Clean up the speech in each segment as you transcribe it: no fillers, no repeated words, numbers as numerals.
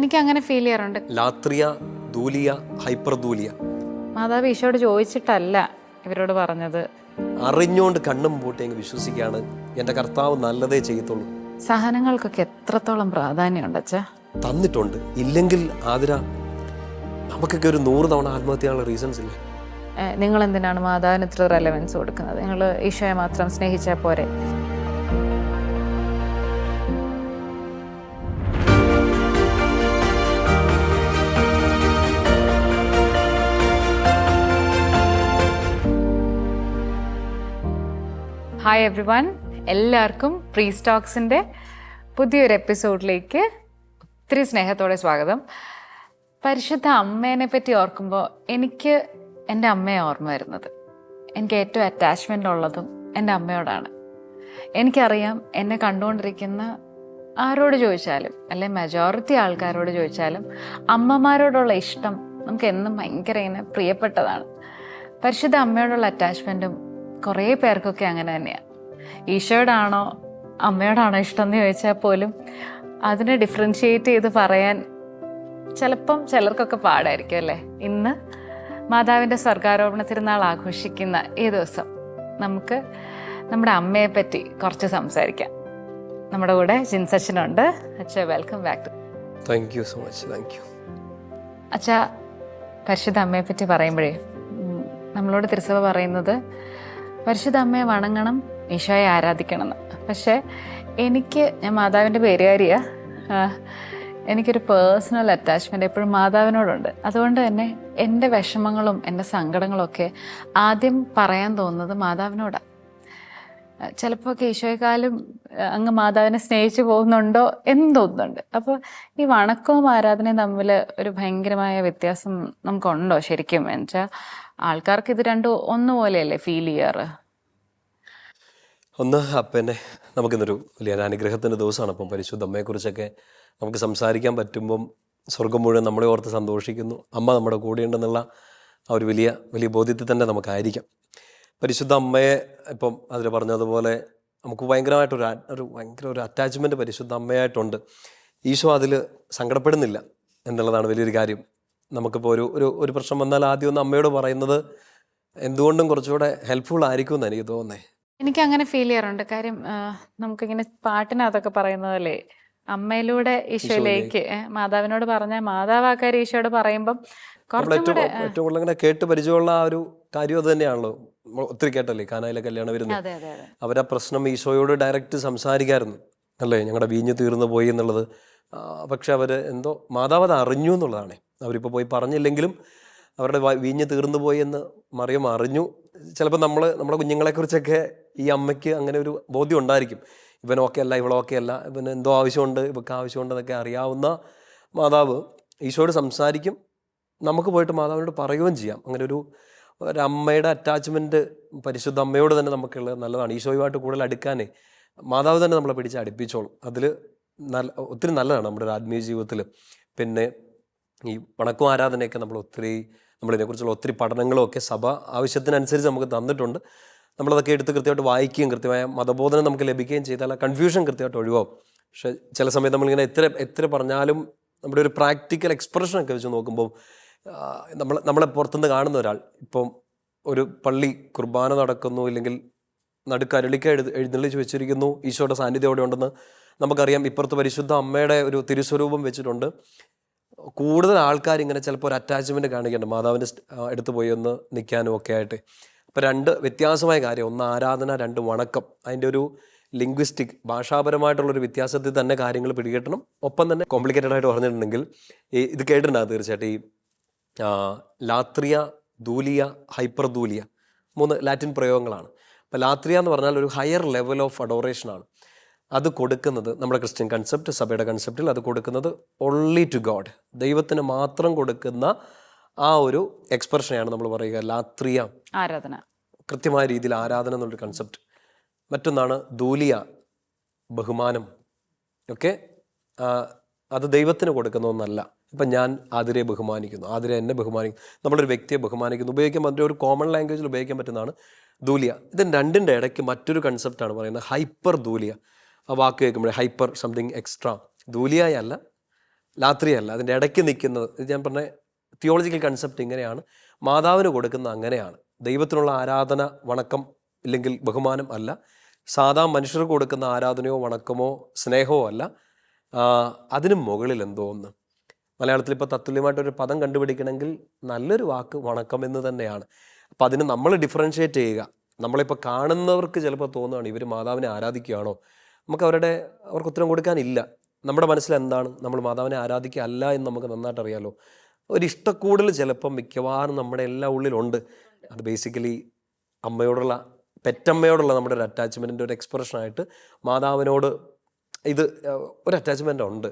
എനിക്ക് അങ്ങനെ ഫീൽ ചെയ്യാറുണ്ട്. ലാത്രിയ, ദൂലിയ, ഹൈപ്പർ ദൂലിയ. മാതാവ് ഈശോയോട് ചോദിച്ചിട്ടല്ല ഇവരോട് പറഞ്ഞത്. അറിഞ്ഞുകൊണ്ട് കണ്ണും പൂട്ടി അങ്ങ് വിശ്വസിക്കുകയാണ്, എൻ്റെ കർത്താവ് നല്ലതേ ചെയ്യത്തുള്ളൂ. സഹനങ്ങൾക്കൊക്കെ എത്രത്തോളം പ്രാധാന്യമുണ്ട് അച്ഛാ. തന്നിട്ടുണ്ട്. ഇല്ലെങ്കിൽ ആതിര നമുക്കൊക്കെ ഒരു 100 തവണ ആത്മഹത്യ ചെയ്യാനുള്ള റീസൺസ് ഇല്ല. നിങ്ങൾ എന്തിനാണ് മാതാവിന് ഇത്ര റെലവൻസ് കൊടുക്കുന്നത്? നിങ്ങൾ ഈശോയെ മാത്രം സ്നേഹിച്ചാൽ പോരെ? ഹായ് എവ്രി വൺ, എല്ലാവർക്കും പ്രീസ് ടോക്സിൻ്റെ പുതിയൊരു എപ്പിസോഡിലേക്ക് ഒത്തിരി സ്നേഹത്തോടെ സ്വാഗതം. പരിശുദ്ധ അമ്മേനെ പറ്റി ഓർക്കുമ്പോൾ എനിക്ക് എൻ്റെ അമ്മയെ ഓർമ്മ വരുന്നത്. എനിക്ക് ഏറ്റവും അറ്റാച്ച്മെൻ്റ് ഉള്ളതും എൻ്റെ അമ്മയോടാണ്. എനിക്കറിയാം, എന്നെ കണ്ടുകൊണ്ടിരിക്കുന്ന ആരോട് ചോദിച്ചാലും, അല്ലെങ്കിൽ മെജോറിറ്റി ആൾക്കാരോട് ചോദിച്ചാലും, അമ്മമാരോടുള്ള ഇഷ്ടം നമുക്ക് എന്നും ഭയങ്കര ഇങ്ങനെ പ്രിയപ്പെട്ടതാണ്. പരിശുദ്ധ അമ്മയോടുള്ള അറ്റാച്ച്മെൻറ്റും കുറേ പേർക്കൊക്കെ അങ്ങനെ തന്നെയാണ്. ഈശോയോടാണോ അമ്മയോടാണോ ഇഷ്ടം എന്ന് ചോദിച്ചാൽ പോലും അതിനെ ഡിഫറൻഷിയേറ്റ് ചെയ്ത് പറയാൻ ചിലപ്പം ചിലർക്കൊക്കെ പാടായിരിക്കും അല്ലേ. ഇന്ന് മാതാവിൻ്റെ സ്വർഗാരോപണ തിരുനാൾ ആഘോഷിക്കുന്ന ഈ ദിവസം നമുക്ക് നമ്മുടെ അമ്മയെ പറ്റി കുറച്ച് സംസാരിക്കാം. നമ്മുടെ കൂടെ ജിൻസച്ചനുണ്ട്. അച്ഛാ, welcome back. Thank you so much. Thank you അച്ഛാ. പരിശുദ്ധ അമ്മയെ പറ്റി പറയുമ്പോഴേ നമ്മളോട് തിരുസഭ പറയുന്നത് പരിശുദ്ധ അമ്മയെ വണങ്ങണം, ഈശോയെ ആരാധിക്കണം എന്ന്. പക്ഷേ ഞാൻ മാതാവിൻ്റെ പേരുകാരിയാണ്. എനിക്കൊരു പേഴ്സണൽ അറ്റാച്ച്മെൻറ്റ് എപ്പോഴും മാതാവിനോടുണ്ട്. അതുകൊണ്ട് തന്നെ എൻ്റെ വിഷമങ്ങളും എൻ്റെ സങ്കടങ്ങളും ഒക്കെ ആദ്യം പറയാൻ തോന്നുന്നത് മാതാവിനോടാണ്. ചിലപ്പോൾ ഒക്കെ ഈശോയെക്കാളും അങ്ങ് മാതാവിനെ സ്നേഹിച്ചു പോകുന്നുണ്ടോ എന്ന് തോന്നുന്നുണ്ട്. അപ്പോൾ ഈ വണക്കവും ആരാധനയും തമ്മിൽ ഒരു ഭയങ്കരമായ വ്യത്യാസം നമുക്കുണ്ടോ ശരിക്കും? എന്നുവെച്ചാൽ ആൾക്കാർക്ക് ഇത് രണ്ടും ഒന്നുപോലെയല്ലേ ഫീൽ ചെയ്യാറ്? പിന്നെ നമുക്കിന്നൊരു വലിയ അനുഗ്രഹത്തിൻ്റെ ദിവസമാണ്. അപ്പം പരിശുദ്ധ അമ്മയെക്കുറിച്ചൊക്കെ നമുക്ക് സംസാരിക്കാൻ പറ്റുമ്പം സ്വർഗം മുഴുവൻ നമ്മളെ ഓർത്ത് സന്തോഷിക്കുന്നു. അമ്മ നമ്മുടെ കൂടെയുണ്ടെന്നുള്ള ആ ഒരു വലിയ വലിയ ബോധ്യത്തിൽ തന്നെ നമുക്കായിരിക്കാം. പരിശുദ്ധ അമ്മയെ ഇപ്പം അതിൽ പറഞ്ഞതുപോലെ നമുക്ക് ഭയങ്കര ഒരു അറ്റാച്ച്മെൻറ്റ് പരിശുദ്ധ അമ്മയായിട്ടുണ്ട്. ഈശോ അതിൽ സങ്കടപ്പെടുന്നില്ല എന്നുള്ളതാണ് വലിയൊരു കാര്യം. നമുക്കിപ്പോൾ ഒരു പ്രശ്നം വന്നാൽ ആദ്യം ഒന്ന് അമ്മയോട് പറയുന്നത് എന്തുകൊണ്ടും കുറച്ചുകൂടെ ഹെൽപ്ഫുൾ ആയിരിക്കും എന്ന് എനിക്ക് തോന്നുന്നത്. എനിക്ക് അങ്ങനെ ഫീൽ ചെയ്യാറുണ്ട്. കാര്യം നമുക്കിങ്ങനെ പാട്ടിനകത്തൊക്കെ പറയുന്നതല്ലേ, അമ്മയിലൂടെ ഈശോയിലേക്ക്, മാതാവിനോട് പറഞ്ഞാൽ മാതാവ് ആ കാര്യം ഈശോയോട് പറയുമ്പം ഏറ്റവും കൂടുതൽ അങ്ങനെ കേട്ട് പരിചയമുള്ള ആ ഒരു കാര്യം അത് തന്നെയാണല്ലോ. ഒത്തിരി കേട്ടല്ലേ കാനായിലെ കല്യാണം വരുന്നത്. അവരാ പ്രശ്നം ഈശോയോട് ഡയറക്റ്റ് സംസാരിക്കായിരുന്നു അല്ലേ, ഞങ്ങളുടെ വീഞ്ഞ് തീർന്നു പോയി എന്നുള്ളത്. പക്ഷെ അവർ എന്തോ മാതാവ് അത് അറിഞ്ഞു എന്നുള്ളതാണ്. അവരിപ്പോൾ പോയി പറഞ്ഞില്ലെങ്കിലും അവരുടെ വീഞ്ഞ് തീർന്നു പോയി എന്ന് മറിയം അറിഞ്ഞു. ചിലപ്പോൾ നമ്മുടെ കുഞ്ഞുങ്ങളെക്കുറിച്ചൊക്കെ ഈ അമ്മയ്ക്ക് അങ്ങനെ ഒരു ബോധ്യം ഉണ്ടായിരിക്കും. ഇവൻ ഓക്കെ അല്ല, ഇവളോക്കെ അല്ല, ഇവന് എന്തോ ആവശ്യമുണ്ട്, ഇവർക്ക് ആവശ്യമുണ്ടെന്നൊക്കെ അറിയാവുന്ന മാതാവ് ഈശോയോട് സംസാരിക്കും. നമുക്ക് പോയിട്ട് മാതാവിനോട് പറയുകയും ചെയ്യാം. അങ്ങനെ ഒരു അമ്മയുടെ അറ്റാച്ച്മെൻറ്റ് പരിശുദ്ധ അമ്മയോട് തന്നെ നമുക്കുള്ളത് നല്ലതാണ്. ഈശോയുമായിട്ട് കൂടുതൽ അടുക്കാനേ മാതാവ് തന്നെ നമ്മളെ പിടിച്ച് അടുപ്പിച്ചോളും. അതിൽ ഒത്തിരി നല്ലതാണ് നമ്മുടെ ഒരു ആത്മീയ ജീവിതത്തിൽ. പിന്നെ ഈ വണക്കവും ആരാധനയൊക്കെ നമ്മളിതിനെക്കുറിച്ചുള്ള ഒത്തിരി പഠനങ്ങളും ഒക്കെ സഭ ആവശ്യത്തിനനുസരിച്ച് നമുക്ക് തന്നിട്ടുണ്ട്. നമ്മളതൊക്കെ എടുത്ത് കൃത്യമായിട്ട് വായിക്കുകയും കൃത്യമായ മതബോധനം നമുക്ക് ലഭിക്കുകയും ചെയ്താൽ ആ കൺഫ്യൂഷൻ കൃത്യമായിട്ട് ഒഴിവാകും. പക്ഷേ ചില സമയത്ത് നമ്മളിങ്ങനെ എത്ര പറഞ്ഞാലും നമ്മുടെ ഒരു പ്രാക്ടിക്കൽ എക്സ്പ്രഷനൊക്കെ വെച്ച് നോക്കുമ്പോൾ നമ്മളെ പുറത്തുനിന്ന് കാണുന്ന ഒരാൾ ഇപ്പം ഒരു പള്ളി കുർബാന നടക്കുന്നു, ഇല്ലെങ്കിൽ നടുക്കരളിക്ക എഴുന്നള്ളിച്ച് വെച്ചിരിക്കുന്നു, ഈശോയുടെ സാന്നിധ്യം അവിടെ ഉണ്ടെന്ന് നമുക്കറിയാം. ഇപ്പുറത്ത് പരിശുദ്ധ അമ്മയുടെ ഒരു തിരുസ്വരൂപം വെച്ചിട്ടുണ്ട്. കൂടുതൽ ആൾക്കാർ ഇങ്ങനെ ചിലപ്പോൾ ഒരു അറ്റാച്ച്മെൻറ്റ് കാണിക്കുന്നുണ്ട് മാതാവിൻ്റെ അടുത്ത് പോയി ഒന്ന് നിൽക്കാനും ഒക്കെ ആയിട്ട്. അപ്പോൾ രണ്ട് വ്യത്യാസമായ കാര്യം, ഒന്ന് ആരാധന, രണ്ട് വണക്കം. അതിൻ്റെ ഒരു ലിംഗ്വിസ്റ്റിക് ഭാഷാപരമായിട്ടുള്ളൊരു വ്യത്യാസത്തിൽ തന്നെ കാര്യങ്ങൾ പിടികിട്ടണം. ഒപ്പം തന്നെ കോംപ്ലിക്കേറ്റഡ് ആയിട്ട് പറഞ്ഞിട്ടുണ്ടെങ്കിൽ ഇത് കേട്ടിട്ടുണ്ടാകും തീർച്ചയായിട്ടും. ഈ ലാത്രിയ, ദൂലിയ, ഹൈപ്പർ ദൂലിയ 3 ലാറ്റിൻ പ്രയോഗങ്ങളാണ്. അപ്പോൾ ലാത്രിയ എന്ന് പറഞ്ഞാൽ ഒരു ഹയർ ലെവൽ ഓഫ് അഡോറേഷനാണ്. അത് കൊടുക്കുന്നത് നമ്മുടെ ക്രിസ്ത്യൻ കൺസെപ്റ്റ്, സഭയുടെ കൺസെപ്റ്റിൽ അത് കൊടുക്കുന്നത് ഓൺലി ടു ഗോഡ്, ദൈവത്തിന് മാത്രം കൊടുക്കുന്ന ആ ഒരു എക്സ്പ്രഷനെയാണ് നമ്മൾ പറയുക ലാത്രിയ, ആരാധന, കൃത്യമായ രീതിയിൽ ആരാധന എന്നുള്ളൊരു കൺസെപ്റ്റ്. മറ്റൊന്നാണ് ദൂലിയ, ബഹുമാനം. ഓക്കെ, അത് ദൈവത്തിന് കൊടുക്കുന്ന ഒന്നല്ല. ഇപ്പം ഞാൻ ആതിരയെ ബഹുമാനിക്കുന്നു, ആതിര എന്നെ ബഹുമാനിക്കുന്നു, നമ്മളൊരു വ്യക്തിയെ ബഹുമാനിക്കുന്നു. ഉപയോഗിക്കാൻ പറ്റുന്ന ഒരു കോമൺ ലാംഗ്വേജിൽ ഉപയോഗിക്കാൻ പറ്റുന്നതാണ് ദൂലിയ. ഇത് രണ്ടിൻ്റെ ഇടയ്ക്ക് മറ്റൊരു കൺസെപ്റ്റാണ് പറയുന്നത് ഹൈപ്പർ ദൂലിയ. ആ വാക്ക് കേൾക്കുമ്പോഴേ ഹൈപ്പർ സംതിങ് എക്സ്ട്രാ. ദൂലിയായല്ല, രാത്രിയല്ല, അതിൻ്റെ ഇടയ്ക്ക് നിൽക്കുന്നത്. ഇത് ഞാൻ പറഞ്ഞ തിയോളജിക്കൽ കൺസെപ്റ്റ് ഇങ്ങനെയാണ്. മാതാവിന് കൊടുക്കുന്ന അങ്ങനെയാണ്. ദൈവത്തിനുള്ള ആരാധന, വണക്കം ഇല്ലെങ്കിൽ ബഹുമാനം അല്ല. സാധാ മനുഷ്യർക്ക് കൊടുക്കുന്ന ആരാധനയോ വണക്കമോ സ്നേഹമോ അല്ല. അതിനും മുകളിൽ എന്തോ ഒന്ന്. മലയാളത്തിൽ ഇപ്പോൾ തത്തുല്യമായിട്ടൊരു പദം കണ്ടുപിടിക്കണമെങ്കിൽ നല്ലൊരു വാക്ക് വണക്കം എന്ന് തന്നെയാണ്. അപ്പം അതിന് നമ്മൾ ഡിഫറൻഷ്യേറ്റ് ചെയ്യുക. നമ്മളിപ്പോൾ കാണുന്നവർക്ക് ചിലപ്പോൾ തോന്നുകയാണ് ഇവർ മാതാവിനെ ആരാധിക്കുകയാണോ. നമുക്ക് അവർക്ക് ഉത്തരം കൊടുക്കാനില്ല. നമ്മുടെ മനസ്സിൽ എന്താണ്, നമ്മൾ മാതാവിനെ ആരാധിക്കുക അല്ല എന്ന് നമുക്ക് നന്നായിട്ട് അറിയാമല്ലോ. ഒരു ഇഷ്ടക്കൂടൽ ചിലപ്പം മിക്കവാറും നമ്മുടെ എല്ലാ ഉള്ളിലുണ്ട്. അത് ബേസിക്കലി അമ്മയോടുള്ള, പെറ്റമ്മയോടുള്ള നമ്മുടെ ഒരു അറ്റാച്ച്മെൻറ്റിൻ്റെ ഒരു എക്സ്പ്രഷനായിട്ട് മാതാവിനോട് ഇത് ഒരു അറ്റാച്ച്മെൻ്റ് ഉണ്ട്.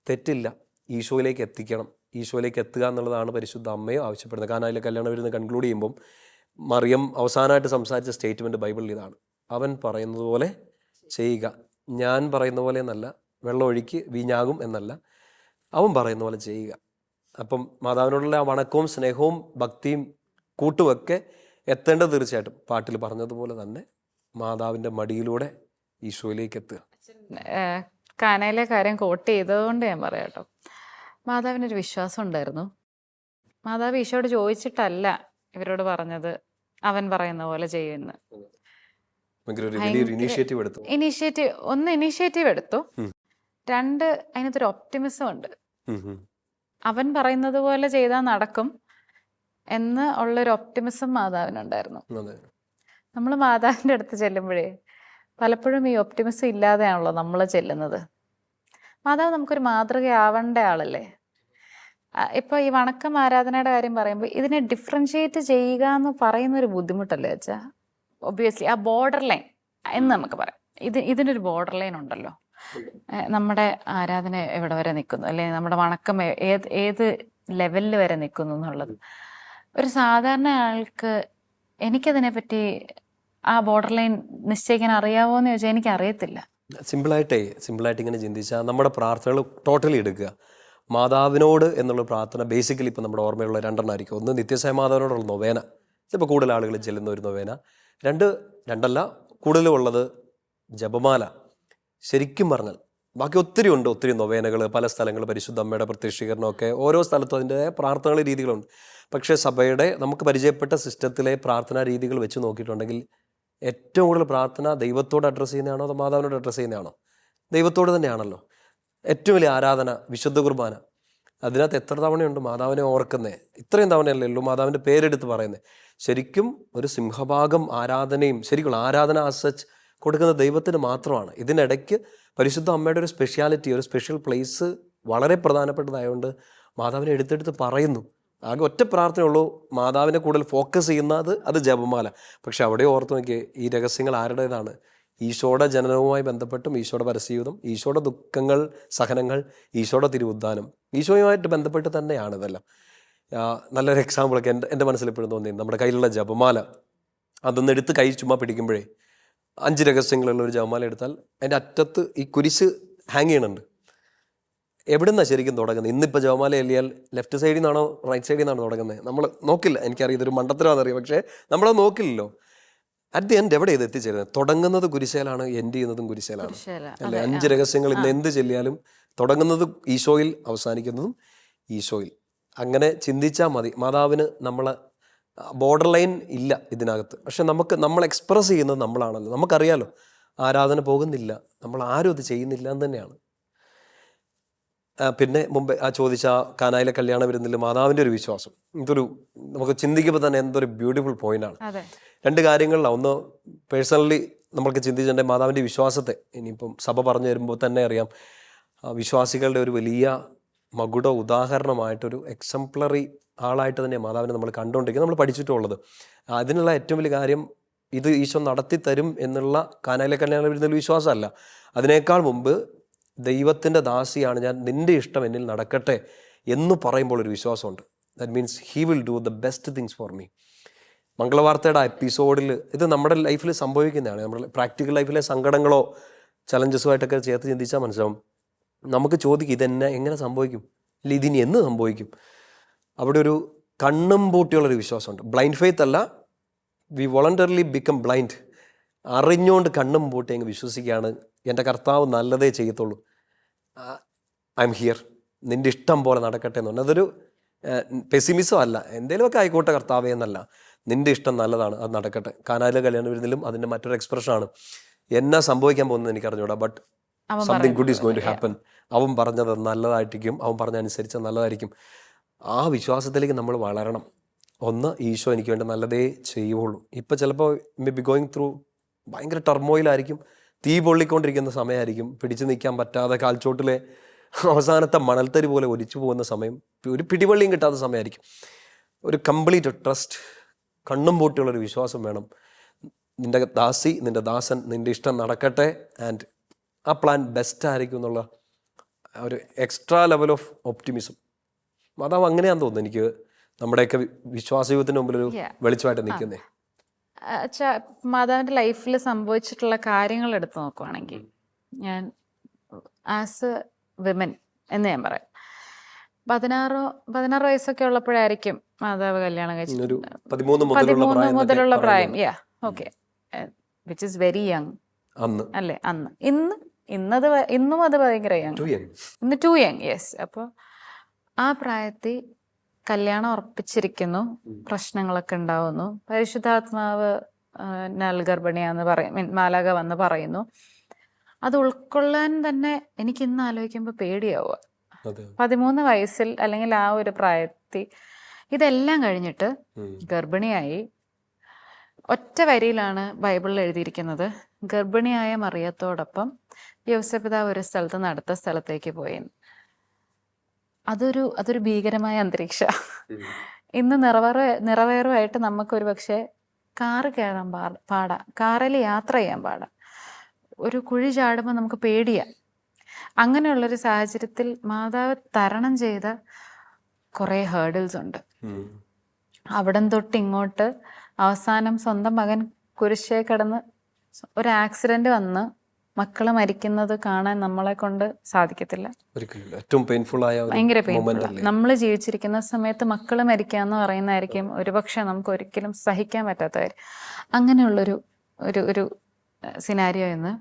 തെറ്റില്ല, ഈശോയിലേക്ക് എത്തിക്കണം. ഈശോയിലേക്ക് എത്തുക എന്നുള്ളതാണ് പരിശുദ്ധ അമ്മയോ ആവശ്യപ്പെടുന്നത്. കാനായിലെ കല്യാണം വരുന്ന കൺക്ലൂഡ് ചെയ്യുമ്പം മറിയം അവസാനമായിട്ട് സംസാരിച്ച സ്റ്റേറ്റ്മെൻറ്റ് ബൈബിളിൽ ഇതാണ്: അവൻ പറയുന്നത് പോലെ ചെയ്യുക. ഞാൻ പറയുന്ന പോലെ എന്നല്ല, വെള്ളം ഒഴുക്കി വീഞ്ഞാകും എന്നല്ല, അവൻ പറയുന്ന പോലെ ചെയ്യുക. അപ്പം മാതാവിനോടുള്ള ആ വണക്കവും സ്നേഹവും ഭക്തിയും കൂട്ടുമൊക്കെ എത്തേണ്ടത് തീർച്ചയായിട്ടും പാട്ടിൽ പറഞ്ഞതുപോലെ തന്നെ മാതാവിൻ്റെ മടിയിലൂടെ ഈശോയിലേക്ക് എത്തുക. കാനയിലെ കാര്യം കോട്ട് ചെയ്തതുകൊണ്ട് ഞാൻ പറയാം കേട്ടോ. മാതാവിനൊരു വിശ്വാസം ഉണ്ടായിരുന്നു. മാതാവ് ഈശോയോട് ചോദിച്ചിട്ടല്ല ഇവരോട് പറഞ്ഞത് അവൻ പറയുന്ന പോലെ ചെയ്യുന്നു. ഇനീഷ്യേറ്റീവ് എടുത്തു. രണ്ട്, അതിനകത്തൊരു ഒപ്റ്റിമിസം ഉണ്ട്. അവൻ പറയുന്നത് പോലെ ചെയ്താൽ നടക്കും എന്ന് ഉള്ളൊരു ഒപ്റ്റിമിസം മാതാവിനുണ്ടായിരുന്നു. നമ്മൾ മാതാവിൻ്റെ അടുത്ത് ചെല്ലുമ്പോഴേ പലപ്പോഴും ഈ ഒപ്റ്റിമിസം ഇല്ലാതെയാണല്ലോ നമ്മൾ ചെല്ലുന്നത്. മാതാവ് നമുക്കൊരു മാതൃകയാവേണ്ട ആളല്ലേ. ഇപ്പോൾ ഈ വണക്കം ആരാധനയുടെ കാര്യം പറയുമ്പോൾ ഇതിനെ ഡിഫറൻഷിയേറ്റ് ചെയ്യുക എന്ന് പറയുന്നൊരു ബുദ്ധിമുട്ടല്ലേ വെച്ചാൽ. ഒബ്വിയസ്ലി ആ ബോർഡർ ലൈൻ എന്ന് നമുക്ക് പറയാം. ഇതിനൊരു ബോർഡർ ലൈൻ ഉണ്ടല്ലോ. നമ്മുടെ ആരാധന എവിടെ വരെ നിൽക്കുന്നു, അല്ലെങ്കിൽ നമ്മുടെ വണക്കം ഏത് ലെവലിൽ വരെ നിൽക്കുന്നു എന്നുള്ളത് ഒരു സാധാരണ ആൾക്ക് എനിക്കതിനെപ്പറ്റി ആ ബോർഡർ ലൈൻ നിശ്ചയിക്കാൻ അറിയാവോ എന്ന് ചോദിച്ചാൽ എനിക്കറിയത്തില്ല. സിമ്പിളായിട്ട് ഇങ്ങനെ ചിന്തിച്ചാൽ നമ്മുടെ പ്രാർത്ഥനകൾ ടോട്ടലി എടുക്കുക. മാതാവിനോട് എന്നുള്ള പ്രാർത്ഥന ബേസിക്കലി ഇപ്പോൾ നമ്മുടെ ഓർമ്മയുള്ള രണ്ടെണ്ണമായിരിക്കും. ഒന്ന് നിത്യസായ മാതാവിനോടുള്ള നൊവേന, ഇപ്പോൾ കൂടുതൽ ആളുകൾ ചെല്ലുന്ന ഒരു നൊവേന. രണ്ടല്ല കൂടുതലും ഉള്ളത് ജപമാല. ശരിക്കും പറഞ്ഞാൽ ബാക്കി ഒത്തിരി നൊവേനകൾ, പല സ്ഥലങ്ങൾ, പരിശുദ്ധ അമ്മയുടെ പ്രത്യക്ഷീകരണമൊക്കെ ഓരോ സ്ഥലത്തും അതിൻ്റെ പ്രാർത്ഥനകളുടെ രീതികളുണ്ട്. പക്ഷേ സഭയുടെ നമുക്ക് പരിചയപ്പെട്ട സിസ്റ്റത്തിലെ പ്രാർത്ഥനാ രീതികൾ വെച്ച് നോക്കിയിട്ടുണ്ടെങ്കിൽ ഏറ്റവും കൂടുതൽ പ്രാർത്ഥന ദൈവത്തോട് അഡ്രസ്സ് ചെയ്യുന്നതാണോ അതോ മാതാവിനോട് അഡ്രസ്സ് ചെയ്യുന്നതാണോ? ദൈവത്തോട് തന്നെയാണല്ലോ. ഏറ്റവും വലിയ ആരാധന വിശുദ്ധ കുർബാന. അതിനകത്ത് എത്ര തവണയുണ്ട് മാതാവിനെ ഓർക്കുന്നേ? ഇത്രയും തവണയല്ലേ ഉള്ളൂ മാതാവിൻ്റെ പേരെടുത്ത് പറയുന്നത്. ശരിക്കും ഒരു സിംഹഭാഗം ആരാധനയും ശരിക്കും ആരാധന ആസച്ച് കൊടുക്കുന്ന ദൈവത്തിന് മാത്രമാണ്. ഇതിനിടയ്ക്ക് പരിശുദ്ധ അമ്മയുടെ ഒരു സ്പെഷ്യാലിറ്റി, ഒരു സ്പെഷ്യൽ പ്ലേസ് വളരെ പ്രധാനപ്പെട്ടതായതുകൊണ്ട് മാതാവിനെ എടുത്തെടുത്ത് പറയുന്നു. ആകെ ഒറ്റ പ്രാർത്ഥനയുള്ളൂ മാതാവിനെ കൂടുതൽ ഫോക്കസ് ചെയ്യുന്നത്, അത് ജപമാല. പക്ഷെ അവിടെ ഓർത്ത് നോക്കിയേ, ഈ രഹസ്യങ്ങൾ ആരുടേതാണ്? ഈശോയുടെ ജനനവുമായി ബന്ധപ്പെട്ടും ഈശോയുടെ പരസ്യജീവിതം, ഈശോയുടെ ദുഃഖങ്ങൾ, സഹനങ്ങൾ, ഈശോയുടെ തിരുവുദ്ധാനം, ഈശോയുമായിട്ട് ബന്ധപ്പെട്ട് തന്നെയാണ് ഇതെല്ലാം. നല്ലൊരു എക്സാമ്പിളൊക്കെ എൻ്റെ മനസ്സിൽ എപ്പോഴും തോന്നി, നമ്മുടെ കയ്യിലുള്ള ജപമാല അതൊന്ന് എടുത്ത് കൈ ചുമ്മാ പിടിക്കുമ്പോഴേ 5 രഹസ്യങ്ങളുള്ള ഒരു ജപമാല എടുത്താൽ അതിൻ്റെ അറ്റത്ത് ഈ കുരിശ് ഹാങ് ചെയ്യണുണ്ട്. എവിടെ നിന്നാണ് ശരിക്കും തുടങ്ങുന്നത്? ഇന്നിപ്പോൾ ജപമാല എല്ലിയാൽ ലെഫ്റ്റ് സൈഡിൽ നിന്നാണോ റൈറ്റ് സൈഡിൽ നിന്നാണോ തുടങ്ങുന്നത്? നമ്മൾ നോക്കില്ല. എനിക്കറിയാം ഇതൊരു മണ്ടത്തരമാണെന്നറിയാം, പക്ഷേ നമ്മളത് നോക്കില്ലല്ലോ. അറ്റ് ദി എൻഡ് എവിടെ ഇത് എത്തിച്ചേരുന്നത്? തുടങ്ങുന്നത് കുരിശയിലാണ്, എൻഡ് ചെയ്യുന്നതും കുരിശയിലാണ് അല്ലേ? 5 രഹസ്യങ്ങൾ ഇന്ന് എന്ത് ചെല്ലിയാലും തുടങ്ങുന്നത് ഈശോയിൽ, അവസാനിക്കുന്നതും ഈശോയിൽ. അങ്ങനെ ചിന്തിച്ചാൽ മതി. മാതാവിന് നമ്മളെ ബോർഡർ ലൈൻ ഇല്ല ഇതിനകത്ത്. പക്ഷെ നമ്മൾ എക്സ്പ്രസ് ചെയ്യുന്നത് നമ്മളാണല്ലോ. നമുക്കറിയാലോ ആരാധന പോകുന്നില്ല, നമ്മൾ ആരും അത് ചെയ്യുന്നില്ല എന്ന് തന്നെയാണ്. പിന്നെ മുമ്പേ ചോദിച്ച കാനായിലെ കല്യാണം വരുന്നില്ല മാതാവിൻ്റെ ഒരു വിശ്വാസം, ഇതൊരു നമുക്ക് ചിന്തിക്കുമ്പോൾ തന്നെ എന്തൊരു ബ്യൂട്ടിഫുൾ പോയിന്റാണ്. 2 കാര്യങ്ങളിലാണ്. ഒന്ന് പേഴ്സണലി നമ്മൾക്ക് ചിന്തിച്ചിട്ടുണ്ടെങ്കിൽ മാതാവിൻ്റെ വിശ്വാസത്തെ, ഇനിയിപ്പം സഭ പറഞ്ഞു തരുമ്പോൾ തന്നെ അറിയാം, വിശ്വാസികളുടെ ഒരു വലിയ മകുട ഉദാഹരണമായിട്ടൊരു എക്സംപ്ലറി ആളായിട്ട് തന്നെ മാതാവിനെ നമ്മൾ കണ്ടുകൊണ്ടിരിക്കുന്നത്, നമ്മൾ പഠിച്ചിട്ടുള്ളത്. അതിനുള്ള ഏറ്റവും വലിയ കാര്യം ഇത് ഈശോ നടത്തി തരും എന്നുള്ള കാനായിലെ കല്യാണം വരുന്നൊരു വിശ്വാസമല്ല. അതിനേക്കാൾ മുമ്പ് ദൈവത്തിൻ്റെ ദാസിയാണ് ഞാൻ, നിൻ്റെ ഇഷ്ടം എന്നിൽ നടക്കട്ടെ എന്ന് പറയുമ്പോൾ ഒരു വിശ്വാസമുണ്ട്. That means he will do the best things for me. മംഗളവാർത്തയുടെ എപ്പിസോഡിൽ ഇത് നമ്മുടെ ലൈഫിൽ സംഭവിക്കുന്നതാണ്. നമ്മുടെ പ്രാക്ടിക്കൽ ലൈഫിലെ സങ്കടങ്ങളോ ചലഞ്ചസുമായിട്ടൊക്കെ ചേർത്ത് ചിന്തിച്ചാൽ മനസ്സിലാവും. നമുക്ക് ചോദിക്കും എങ്ങനെ സംഭവിക്കും, ഇല്ല ഇതിനി എന്ന് സംഭവിക്കും. അവിടെ ഒരു കണ്ണും പൂട്ടിയുള്ളൊരു വിശ്വാസമുണ്ട്. ബ്ലൈൻഡ് ഫെയ്ത്ത് അല്ല, വി വോളണ്ടറിലി ബിക്കം ബ്ലൈൻഡ്. അറിഞ്ഞുകൊണ്ട് കണ്ണും പൂട്ടി അങ്ങ് വിശ്വസിക്കുകയാണ് എൻ്റെ കർത്താവ് നല്ലതേ ചെയ്യത്തുള്ളൂ. ഐ എം ഹിയർ, നിൻ്റെ ഇഷ്ടം പോലെ നടക്കട്ടെ എന്ന് പറഞ്ഞു. അതൊരു പെസിമിസം അല്ല, എന്തേലുമൊക്കെ ആയിക്കോട്ടെ കർത്താവേ എന്നല്ല, നിൻ്റെ ഇഷ്ടം നല്ലതാണ്, അത് നടക്കട്ടെ. കാനായിലെ കല്യാണ വിരുന്നിലും അതിൻ്റെ മറ്റൊരു എക്സ്പ്രഷനാണ്, എന്നാ സംഭവിക്കാൻ പോകുന്നത് എനിക്ക് അറിഞ്ഞൂടാ, but something good is going to happen. അവൻ പറഞ്ഞത് നല്ലതായിരിക്കും, അവൻ പറഞ്ഞനുസരിച്ച് നല്ലതായിരിക്കും. ആ വിശ്വാസത്തിലേക്ക് നമ്മൾ വളരണം. ഒന്ന്, ഈശോ എനിക്ക് വേണ്ടി നല്ലതേ ചെയ്യുള്ളൂ. ഇപ്പം ചിലപ്പോൾ മേ ബി ഗോയിങ് ത്രൂ ഭയങ്കര ടർമോയിലായിരിക്കും, തീ പൊള്ളിക്കൊണ്ടിരിക്കുന്ന സമയമായിരിക്കും, പിടിച്ചു നിൽക്കാൻ പറ്റാതെ കാൽച്ചോട്ടിലെ അവസാനത്തെ മണൽത്തരി പോലെ ഒലിച്ചു പോകുന്ന സമയം, ഒരു പിടിവള്ളിയും കിട്ടാത്ത സമയമായിരിക്കും. ഒരു കംപ്ലീറ്റ് ട്രസ്റ്റ്, കണ്ണും പൂട്ടിയുള്ളൊരു വിശ്വാസം വേണം. നിൻ്റെ ദാസി, നിൻ്റെ ദാസൻ, നിൻ്റെ ഇഷ്ടം നടക്കട്ടെ, ആൻഡ് ആ പ്ലാൻ ബെസ്റ്റ് ആയിരിക്കും എന്നുള്ള ഒരു എക്സ്ട്രാ ലെവൽ ഓഫ് ഒപ്റ്റിമിസം. മാതാവ് അങ്ങനെയാണെന്ന് തോന്നുന്നു എനിക്ക് നമ്മുടെയൊക്കെ വിശ്വാസയുഗത്തിന് മുമ്പിലൊരു വെളിച്ചമായിട്ട് നിൽക്കുന്നേ. മാതാവിൻ്റെ ലൈഫിൽ സംഭവിച്ചിട്ടുള്ള കാര്യങ്ങൾ എടുത്ത് നോക്കുവാണെങ്കിൽ, ഞാൻ ആസ് എ വിമൻ എന്ന് ഞാൻ പറയാം, 16 വയസ്സൊക്കെ ഉള്ളപ്പോഴായിരിക്കും മാതാവ് കല്യാണം കഴിച്ചത്. 13 മുതലുള്ള പ്രായം. Okay, which is very young അല്ലേ അന്ന്. ഇന്നും അത് ഭയങ്കര യങ്, ഇന്ന് ടു യങ്. യെസ്. അപ്പോൾ ആ പ്രായത്തിൽ കല്യാണം ഉറപ്പിച്ചിരിക്കുന്നു, പ്രശ്നങ്ങളൊക്കെ ഉണ്ടാവുന്നു, പരിശുദ്ധാത്മാവ് ഗർഭിണിയാന്ന് പറയും, മാലാക വന്ന് പറയുന്നു. അത് ഉൾക്കൊള്ളാൻ തന്നെ എനിക്ക് ഇന്ന് ആലോചിക്കുമ്പോൾ പേടിയാവുക. 13 വയസ്സിൽ അല്ലെങ്കിൽ ആ ഒരു പ്രായത്തിൽ ഇതെല്ലാം കഴിഞ്ഞിട്ട് ഗർഭിണിയായി. ഒറ്റ വരിയിലാണ് ബൈബിളിൽ എഴുതിയിരിക്കുന്നത്, ഗർഭിണിയായ മറിയത്തോടൊപ്പം യോസേപ്പിതാവ് ഒരു സ്ഥലത്ത് നിന്ന് അടുത്ത സ്ഥലത്തേക്ക് പോയി. അതൊരു ഭീകരമായ അന്തരീക്ഷ. ഇന്ന് നിറവേറുമായിട്ട് നമുക്കൊരു പക്ഷേ കാറ് കയറാൻ പാടാം, കാറിൽ യാത്ര ചെയ്യാൻ പാടാം, ഒരു കുഴി ചാടുമ്പോൾ നമുക്ക് പേടിയാണ്. അങ്ങനെയുള്ളൊരു സാഹചര്യത്തിൽ മാതാവ് തരണം ചെയ്ത കുറേ ഹേർഡിൽസ് ഉണ്ട്. അവിടം തൊട്ട് ഇങ്ങോട്ട് അവസാനം സ്വന്തം മകൻ കുരിശേ കിടന്ന് ഒരു ആക്സിഡന്റ് വന്ന് മക്കള് മരിക്കുന്നത് കാണാൻ നമ്മളെ കൊണ്ട് സാധിക്കത്തില്ല. ഭയങ്കര പെയിൻഫുൾ. നമ്മൾ ജീവിച്ചിരിക്കുന്ന സമയത്ത് മക്കള് മരിക്കാന്ന് പറയുന്നതായിരിക്കും ഒരുപക്ഷെ നമുക്ക് ഒരിക്കലും സഹിക്കാൻ പറ്റാത്ത കാര്യം. അങ്ങനെയുള്ളൊരു ഒരു സിനാരിയോ ഇന്ന്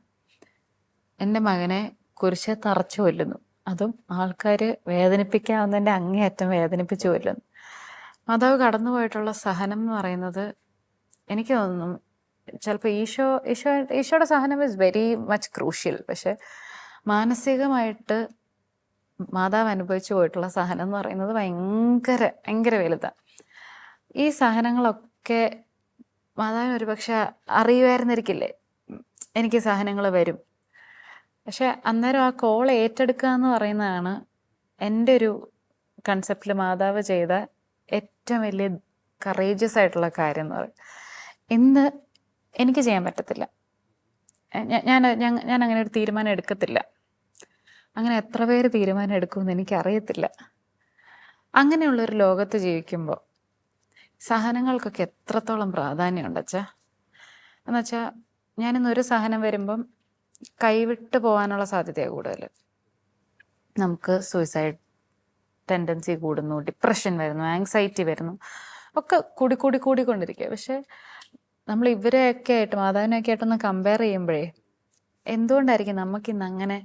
എൻ്റെ മകനെ കുരിശെ തറച്ചു കൊല്ലുന്നു, അതും ആൾക്കാർ വേദനിപ്പിക്കാവുന്നതിൻ്റെ അങ്ങേയറ്റം വേദനിപ്പിച്ചു കൊല്ലുന്നു. മാതാവ് കടന്നുപോയിട്ടുള്ള സഹനം എന്ന് പറയുന്നത് എനിക്ക് തോന്നുന്നു ചിലപ്പോൾ ഈശോയുടെ സഹനം ഇസ് വെരി മച്ച് ക്രൂഷ്യൽ. പക്ഷെ മാനസികമായിട്ട് മാതാവ് അനുഭവിച്ചു പോയിട്ടുള്ള സഹനം എന്ന് പറയുന്നത് ഭയങ്കര ഭയങ്കര വലുതാണ്. ഈ സഹനങ്ങളൊക്കെ മാതാവിന് ഒരുപക്ഷെ അറിയുമായിരുന്നിരിക്കില്ലേ എനിക്ക് സഹനങ്ങൾ വരും. പക്ഷെ അന്നേരം ആ കോൾ ഏറ്റെടുക്കുക എന്ന് പറയുന്നതാണ് എൻ്റെ ഒരു കൺസെപ്റ്റിൽ മാതാവ് ചെയ്ത ഏറ്റവും വലിയ കറേജിയസ് ആയിട്ടുള്ള കാര്യം എന്ന് പറയും. ഇന്ന് എനിക്ക് ചെയ്യാൻ പറ്റത്തില്ല, ഞാൻ അങ്ങനെ ഒരു തീരുമാനം എടുക്കത്തില്ല. അങ്ങനെ എത്ര പേര് തീരുമാനം എടുക്കുമെന്ന് എനിക്കറിയത്തില്ല. അങ്ങനെയുള്ളൊരു ലോകത്ത് ജീവിക്കുമ്പോൾ സഹനങ്ങൾക്കൊക്കെ എത്രത്തോളം പ്രാധാന്യമുണ്ട് അച്ഛാ. എന്നുവെച്ചാൽ ഞാനിന്നൊരു സഹനം വരുമ്പം കൈവിട്ട് പോകാനുള്ള സാധ്യതയാണ് കൂടുതൽ. നമുക്ക് സൂയിസൈഡ് ടെൻഡൻസി കൂടുന്നു, ഡിപ്രഷൻ വരുന്നു, ആങ്സൈറ്റി വരുന്നു, ഒക്കെ കൂടിക്കൊണ്ടിരിക്കുക. പക്ഷെ നമ്മൾ ഇവരെയൊക്കെ ആയിട്ട് മാതാവിനെയൊക്കെ ആയിട്ടൊന്ന് കമ്പയർ ചെയ്യുമ്പോഴേ എന്തുകൊണ്ടായിരിക്കും നമുക്കിന്ന്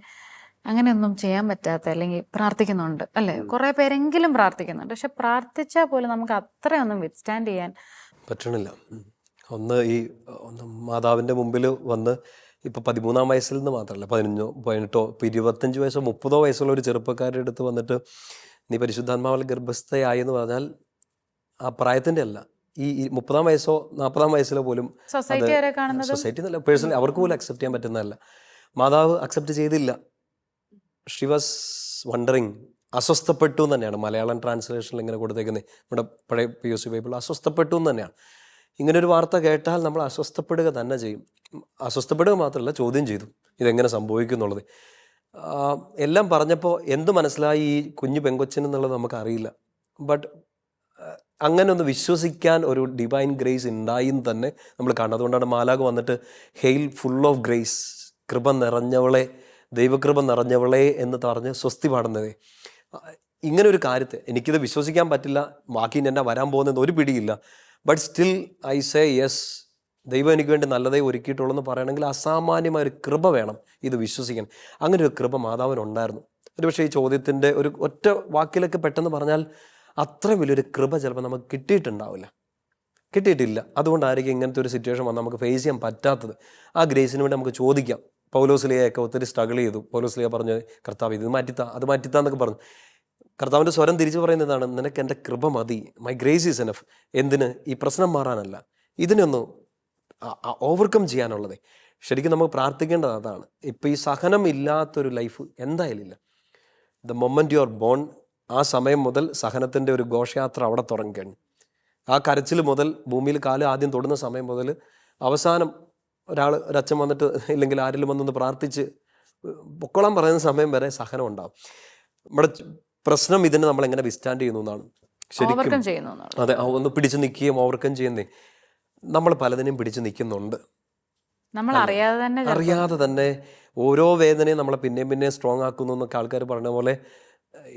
അങ്ങനെയൊന്നും ചെയ്യാൻ പറ്റാത്ത, അല്ലെങ്കിൽ പ്രാർത്ഥിക്കുന്നുണ്ട് അല്ലേ, കുറേ പേരെങ്കിലും പ്രാർത്ഥിക്കുന്നുണ്ട്, പക്ഷെ പ്രാർത്ഥിച്ചാൽ പോലും നമുക്ക് അത്രയൊന്നും വിത്ത്സ്റ്റാൻഡ് ചെയ്യാൻ പറ്റണില്ല. ഒന്ന് മാതാവിൻ്റെ മുമ്പിൽ വന്ന് ഇപ്പോൾ 13 വയസ്സിൽ നിന്ന് മാത്രമല്ല 15, 18, ഇപ്പോൾ 25 വയസ്സോ 30 വയസ്സുള്ള ഒരു ചെറുപ്പക്കാരുടെ അടുത്ത് വന്നിട്ട് നീ പരിശുദ്ധാത്മാവിൽ ഗർഭസ്ഥയായെന്ന് പറഞ്ഞാൽ ആ പ്രായത്തിൻ്റെ അല്ല, ഈ 30 വയസ്സോ 40 വയസ്സിലോ പോലും സൊസൈറ്റി നല്ല പേഴ്സണലി അവർക്ക് പോലും അക്സെപ്റ്റ് ചെയ്യാൻ പറ്റുന്നതല്ല. മാതാവ് അക്സെപ്റ്റ് ചെയ്തില്ല. ഷി വാസ് വണ്ടറിങ്, അസ്വസ്ഥപ്പെട്ടു എന്ന് തന്നെയാണ് മലയാളം ട്രാൻസ്ലേഷനിൽ ഇങ്ങനെ കൊടുത്തേക്കുന്നത്. നമ്മുടെ പഴയ POC ബൈബിൾ അസ്വസ്ഥപ്പെട്ടു എന്ന് തന്നെയാണ്. ഇങ്ങനൊരു വാർത്ത കേട്ടാൽ നമ്മൾ അസ്വസ്ഥപ്പെടുക തന്നെ ചെയ്യും. അസ്വസ്ഥപ്പെടുക മാത്രമല്ല, ചോദ്യം ചെയ്തു ഇതെങ്ങനെ സംഭവിക്കും എന്നുള്ളത്. എല്ലാം പറഞ്ഞപ്പോൾ എന്ത് മനസ്സിലായി ഈ കുഞ്ഞു പെങ്കൊച്ചിനെന്നുള്ളത് നമുക്കറിയില്ല. ബട്ട് അങ്ങനെ ഒന്ന് വിശ്വസിക്കാൻ ഒരു ഡിവൈൻ ഗ്രേസ് ഉണ്ടായി എന്ന് തന്നെ നമ്മൾ കാണുന്നത്. അതുകൊണ്ടാണ് മാലാഖ വന്നിട്ട് ഹെയിൽ ഫുൾ ഓഫ് ഗ്രേസ്, കൃപ നിറഞ്ഞവളെ, ദൈവകൃപ നിറഞ്ഞവളെ എന്ന് പറഞ്ഞ് സ്വസ്തി പാടുന്നത്. ഇങ്ങനെ ഒരു കാര്യത്തെ എനിക്കിത് വിശ്വസിക്കാൻ പറ്റില്ല, ബാക്കി എന്നെ വരാൻ പോകുന്നത് ഒരു പിടിയില്ല. But still I say yes, ദൈവം എനിക്ക് വേണ്ടി നല്ലതേ ഒരുക്കിയിട്ടുള്ളൂ എന്ന് പറയണമെങ്കിൽ അസാമാന്യമായൊരു കൃപ വേണം ഇത് വിശ്വസിക്കാൻ. അങ്ങനെ ഒരു കൃപ മാതാവിനുണ്ടായിരുന്നു. ഒരുപക്ഷെ ഈ ചോദ്യത്തിൻ്റെ ഒരു ഒറ്റ വാക്കിലൊക്കെ പെട്ടെന്ന് പറഞ്ഞാൽ അത്രയും വലിയൊരു കൃപ ചിലപ്പോൾ നമുക്ക് കിട്ടിയിട്ടില്ല. അതുകൊണ്ടായിരിക്കും ഇങ്ങനത്തെ ഒരു സിറ്റുവേഷൻ വന്നാൽ നമുക്ക് ഫേസ് ചെയ്യാൻ പറ്റാത്തത്. ആ ഗ്രേസിന് വേണ്ടി നമുക്ക് ചോദിക്കാം. പൗലോസ്ലിയൊക്കെ ഒത്തിരി സ്ട്രഗിൾ ചെയ്തു. പൗലോസ്ലിയ പറഞ്ഞു, കർത്താവ് ഇത് മാറ്റിത്താ, അത് മാറ്റിത്താ എന്നൊക്കെ പറഞ്ഞു. കർത്താവിൻ്റെ സ്വരം തിരിച്ചു പറയുന്നതാണ്, നിനക്ക് എൻ്റെ കൃപ മതി, മൈ ഗ്രേസ് ഈസ് എനഫ്. എന്തിന്? ഈ പ്രശ്നം മാറാനല്ല, ഇതിനൊന്ന് ഓവർകം ചെയ്യാനുള്ളത്. ശരിക്കും നമുക്ക് പ്രാർത്ഥിക്കേണ്ടത് അതാണ്. ഇപ്പം ഈ സഹനം ഇല്ലാത്തൊരു ലൈഫ് എന്തായാലും ഇല്ല. The moment you are bone, ആ സമയം മുതൽ സഹനത്തിൻ്റെ ഒരു ഘോഷയാത്ര അവിടെ തുടങ്ങിക്കഴിഞ്ഞു. ആ കരച്ചിൽ മുതൽ, ഭൂമിയിൽ കാല് ആദ്യം തൊടുന്ന സമയം മുതൽ അവസാനം ഒരച്ഛൻ വന്നിട്ട് ഇല്ലെങ്കിൽ ആരെങ്കിലും വന്നൊന്ന് പ്രാർത്ഥിച്ച് പൊക്കോളം പറയുന്ന സമയം വരെ സഹനം ഉണ്ടാവും. നമ്മുടെ പ്രശ്നം ഇതിനെ നമ്മൾ എങ്ങനെ വിസ്റ്റാൻഡ് ചെയ്യുന്നു എന്നാണ് ശരിക്കും. അതെ, ഒന്ന് പിടിച്ചു നിൽക്കുകയും ഓവർകം ചെയ്യുന്നേ. നമ്മൾ പലതിനും പിടിച്ചു നിൽക്കുന്നുണ്ട്, നമ്മൾ അറിയാതെ തന്നെ. ഓരോ വേദനയും നമ്മളെ പിന്നെയും സ്ട്രോങ് ആക്കുന്നു എന്നൊക്കെ ആൾക്കാർ പറഞ്ഞ പോലെ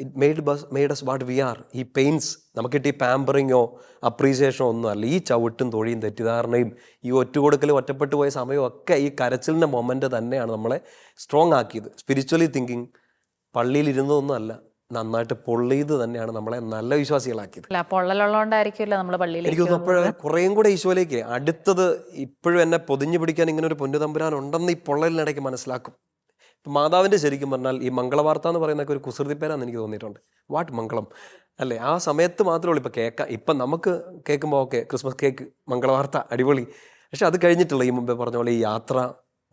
it made us what we are. ഈ പെയിൻസ് നമുക്ക് കിട്ടിയ പാമ്പറിങ്ങോ അപ്രീസിയേഷനോ ഒന്നും അല്ല. ഈ ചവിട്ടും തൊഴിയും തെറ്റിദ്ധാരണയും ഈ ഒറ്റുകൊടുക്കലും ഒറ്റപ്പെട്ടു പോയ സമയവും ഒക്കെ ഈ കരച്ചിലിൻ്റെ മൊമെൻ്റ് തന്നെയാണ് നമ്മളെ സ്ട്രോങ് ആക്കിയത്. സ്പിരിച്വലി തിങ്കിങ് പള്ളിയിൽ ഇരുന്നതൊന്നും അല്ല, നന്നായിട്ട് പൊള്ളിയത് തന്നെയാണ് നമ്മളെ നല്ല വിശ്വാസികളാക്കിയത്. എനിക്ക് തോന്നുന്നു അപ്പോൾ കുറേയും കൂടെ ഈശോയിലേക്ക് അടുത്തത് ഇപ്പോഴും എന്നെ പൊതിഞ്ഞു പിടിക്കാൻ ഇങ്ങനെ ഒരു പൊന്നുതമ്പുരാൻ ഉണ്ടെന്ന് ഈ പൊള്ളലിനിടയ്ക്ക് മനസ്സിലാക്കും. ഇപ്പം മാതാവിൻ്റെ ശരിക്കും പറഞ്ഞാൽ ഈ മംഗളവാർത്ത എന്ന് പറയുന്നതൊക്കെ ഒരു കുസൃതി പേരാന്ന് എനിക്ക് തോന്നിയിട്ടുണ്ട്. വാട്ട് മംഗളം അല്ലേ? ആ സമയത്ത് മാത്രമേ ഉള്ളൂ. ഇപ്പം ഇപ്പം നമുക്ക് കേൾക്കുമ്പോൾ ഓക്കെ, ക്രിസ്മസ് കേക്ക്, മംഗളവാർത്ത അടിപൊളി. പക്ഷെ അത് കഴിഞ്ഞിട്ടുള്ള ഈ മുമ്പേ പറഞ്ഞ പോലെ ഈ യാത്ര,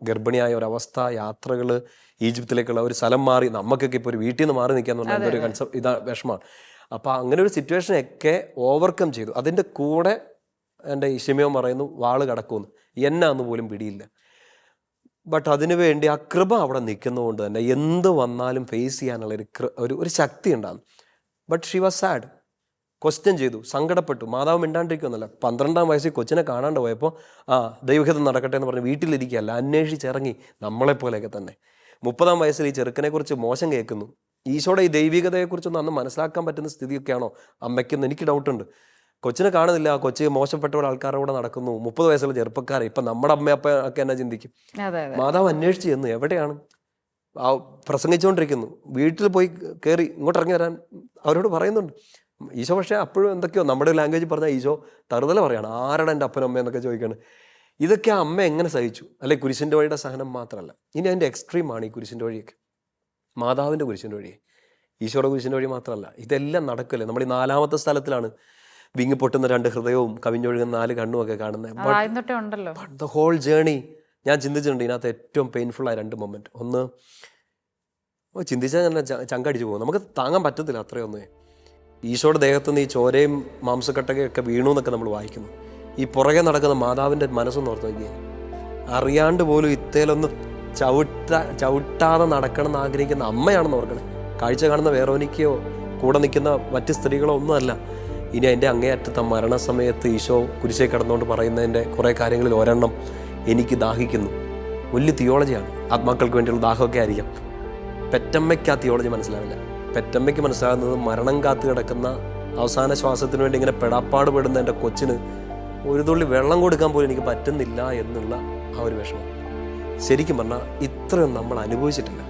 ഗർഭിണിയായ ഒരവസ്ഥ, യാത്രകൾ, ഈജിപ്തിലേക്കുള്ള ഒരു സ്ഥലം മാറി, നമുക്കൊക്കെ ഇപ്പോൾ ഒരു വീട്ടിൽ നിന്ന് മാറി നിൽക്കാന്ന് പറഞ്ഞാൽ എന്തൊരു കൺസെപ്റ്റ്, ഇതാ വിഷമമാണ്. അപ്പോൾ അങ്ങനെ ഒരു സിറ്റുവേഷനൊക്കെ ഓവർകം ചെയ്തു. അതിൻ്റെ കൂടെ എൻ്റെ ശിമയോൻ പറയുന്നു, വാള് കടക്കുമെന്ന്, എന്നാന്ന് പോലും പിടിയില്ല. ബട്ട് അതിനു വേണ്ടി ആ കൃപ അവിടെ നിൽക്കുന്നതുകൊണ്ട് തന്നെ എന്ത് വന്നാലും ഫേസ് ചെയ്യാനുള്ള ഒരു ശക്തി ഉണ്ടാകും. But she was sad, question ചെയ്തു, സങ്കടപ്പെട്ടു. മാതാവ് മിണ്ടാണ്ടിരിക്കുമെന്നല്ല, 12-ാം വയസ്സിൽ കൊച്ചിനെ കാണാണ്ട് പോയപ്പോൾ ദൈവഹിതം നടക്കട്ടെ എന്ന് പറഞ്ഞ് വീട്ടിലിരിക്കുകയല്ല, അന്വേഷിച്ചിറങ്ങി, നമ്മളെപ്പോലെയൊക്കെ തന്നെ. 30-ാം വയസ്സിൽ ഈ ചെറുക്കനെക്കുറിച്ച് മോശം കേൾക്കുന്നു. ഈശോയുടെ ഈ ദൈവികതയെക്കുറിച്ചൊന്നും അന്ന് മനസ്സിലാക്കാൻ പറ്റുന്ന സ്ഥിതിയൊക്കെയാണോ അമ്മയ്ക്കെന്ന് എനിക്ക് ഡൗട്ടുണ്ട്. കൊച്ചിനെ കാണുന്നില്ല, കൊച്ചി മോശപ്പെട്ട ആൾക്കാരുടെ കൂടെ നടക്കുന്നു, 30 വയസ്സുള്ള ചെറുപ്പക്കാരെ. ഇപ്പം നമ്മുടെ അമ്മയപ്പ ഒക്കെ എന്നാ ചിന്തിക്കും? മാതാവ് അന്വേഷിച്ച് ചെന്നു, എവിടെയാണ്? പ്രസംഗിച്ചുകൊണ്ടിരിക്കുന്നു. വീട്ടിൽ പോയി കയറി ഇങ്ങോട്ട് ഇറങ്ങി വരാൻ അവരോട് പറയുന്നുണ്ട് ഈശോ. പക്ഷേ അപ്പോഴും എന്തൊക്കെയോ നമ്മുടെ ലാംഗ്വേജ് പറഞ്ഞാൽ ഈശോ തറുതല പറയാണ്, ആരുടെ എൻ്റെ അപ്പനും അമ്മ എന്നൊക്കെ ചോദിക്കുകയാണ്. ഇതൊക്കെ ആ അമ്മ എങ്ങനെ സഹിച്ചു? അല്ലെ, കുരിശിൻ്റെ വഴിയുടെ സഹനം മാത്രമല്ല, ഇനി അതിൻ്റെ എക്സ്ട്രീമാണ് ഈ കുരിശിൻ്റെ വഴിയൊക്കെ. മാതാവിൻ്റെ കുരിശിൻ്റെ വഴി, ഈശോയുടെ കുരിശിൻ്റെ വഴി മാത്രമല്ല, ഇതെല്ലാം നടക്കില്ലേ. നമ്മൾ ഈ 4-ാമത്തെ സ്ഥലത്തിലാണ് വിങ്ങി പൊട്ടുന്ന 2 ഹൃദയവും കവിഞ്ഞൊഴുകുന്ന 4 കണ്ണുമൊക്കെ കാണുന്നത്. ദ ഹോൾ ജേണി ഞാൻ ചിന്തിച്ചിട്ടുണ്ട്. ഇതിനകത്ത് ഏറ്റവും പെയിൻഫുള്ളായ 2 മൊമെൻറ്റ്. ഒന്ന്, ചിന്തിച്ചാൽ തന്നെ ചങ്കടിച്ചു പോകും, നമുക്ക് താങ്ങാൻ പറ്റത്തില്ല അത്രയൊന്നേ. ഈശോയുടെ ദേഹത്തു നിന്ന് ഈ ചോരയും മാംസക്കട്ടയൊക്കെ വീണു എന്നൊക്കെ നമ്മൾ വായിക്കുന്നു. ഈ പുറകെ നടക്കുന്ന മാതാവിൻ്റെ മനസ്സൊന്ന് ഓർത്ത് നോക്കിയേ. അറിയാണ്ട് പോലും ഇത്തേലൊന്ന് ചവിട്ടാതെ നടക്കണം എന്ന് ആഗ്രഹിക്കുന്ന അമ്മയാണെന്ന് ഓർക്കണം. കാഴ്ച കാണുന്ന വേറോനിക്കയോ കൂടെ നിൽക്കുന്ന മറ്റ് സ്ത്രീകളോ ഒന്നും അല്ല. ഇനി അതിൻ്റെ അങ്ങേയറ്റത്തെ മരണസമയത്ത് ഈശോ കുരിശേ കിടന്നുകൊണ്ട് പറയുന്നതിൻ്റെ കുറേ കാര്യങ്ങളിൽ ഒരെണ്ണം, എനിക്ക് ദാഹിക്കുന്നു. വലിയ തിയോളജിയാണ്, ആത്മാക്കൾക്ക് വേണ്ടിയുള്ള ദാഹമൊക്കെ ആയിരിക്കാം. പെറ്റമ്മയ്ക്ക് ആ തിയോളജി മനസ്സിലാവില്ല. പെറ്റമ്മയ്ക്ക് മനസ്സിലാകുന്നത് മരണം കാത്തു കിടക്കുന്ന അവസാന ശ്വാസത്തിന് വേണ്ടി ഇങ്ങനെ പെടാപ്പാട് പെടുന്ന എൻ്റെ കൊച്ചിന് ഒരു തുള്ളി വെള്ളം കൊടുക്കാൻ പോലും എനിക്ക് പറ്റുന്നില്ല എന്നുള്ള ആ ഒരു വിഷമം. ശരിക്കും പറഞ്ഞാൽ ഇത്രയും നമ്മൾ അനുഭവിച്ചിട്ടില്ല,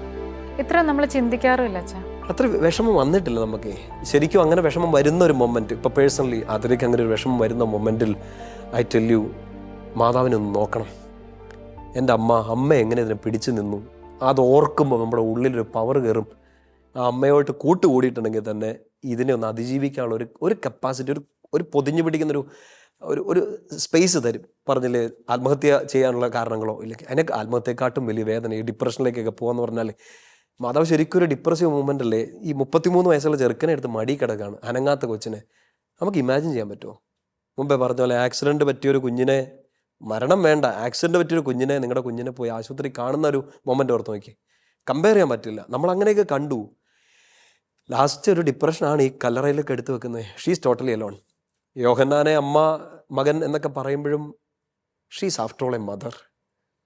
ഇത്രയും നമ്മൾ ചിന്തിക്കാറുമില്ല. അത്ര വിഷമം വന്നിട്ടില്ല നമുക്ക്. ശരിക്കും അങ്ങനെ വിഷമം വരുന്ന ഒരു മൊമെൻറ്റ്, ഇപ്പോൾ പേഴ്സണലി അതിലേക്ക് അങ്ങനെ ഒരു വിഷമം വരുന്ന മൊമെൻറ്റിൽ ഐ ടെൽ യു, മാതാവിനെ ഒന്ന് നോക്കണം. എൻ്റെ അമ്മ എങ്ങനെ ഇതിനെ പിടിച്ചു നിന്നു, അത് ഓർക്കുമ്പോൾ നമ്മുടെ ഉള്ളിലൊരു പവർ കയറും. ആ അമ്മയോട്ട് കൂട്ടുകൂടിയിട്ടുണ്ടെങ്കിൽ തന്നെ ഇതിനെ ഒന്ന് അതിജീവിക്കാനുള്ള ഒരു കപ്പാസിറ്റി, ഒരു പൊതിഞ്ഞു പിടിക്കുന്നൊരു ഒരു സ്പേസ് തരും. പറഞ്ഞില്ലേ, ആത്മഹത്യ ചെയ്യാനുള്ള കാരണങ്ങളോ ഇല്ലെങ്കിൽ അതിനൊക്കെ ആത്മഹത്യയെക്കാട്ടും വലിയ വേദന, ഈ ഡിപ്രഷനിലേക്കൊക്കെ പോകാന്ന് പറഞ്ഞാൽ, മാതാവ് ശരിക്കും ഒരു ഡിപ്രസീവ് മൂവ്മെൻ്റ് അല്ലേ. ഈ 33 വയസ്സുള്ള ചെറുക്കനെ എടുത്ത് മടി കിടക്കാണ്, അനങ്ങാത്ത കൊച്ചിനെ. നമുക്ക് ഇമാജിൻ ചെയ്യാൻ പറ്റുമോ? മുമ്പേ പറഞ്ഞ പോലെ ആക്സിഡൻറ്റ് പറ്റിയൊരു കുഞ്ഞിനെ, മരണം വേണ്ട, ആക്സിഡൻറ്റ് പറ്റിയൊരു കുഞ്ഞിനെ, നിങ്ങളുടെ കുഞ്ഞിനെ പോയി ആശുപത്രി കാണുന്ന ഒരു മൊമെൻ്റ് ഓർത്ത് നോക്കി. കമ്പയർ ചെയ്യാൻ പറ്റില്ല. നമ്മൾ അങ്ങനെയൊക്കെ കണ്ടു. ലാസ്റ്റ് ഒരു ഡിപ്രഷനാണ് ഈ കല്ലറയിലൊക്കെ എടുത്ത് വെക്കുന്നത്. She's totally alone. യോഹന്നാനെ അമ്മ മകൻ എന്നൊക്കെ പറയുമ്പോഴും she's after all a mother.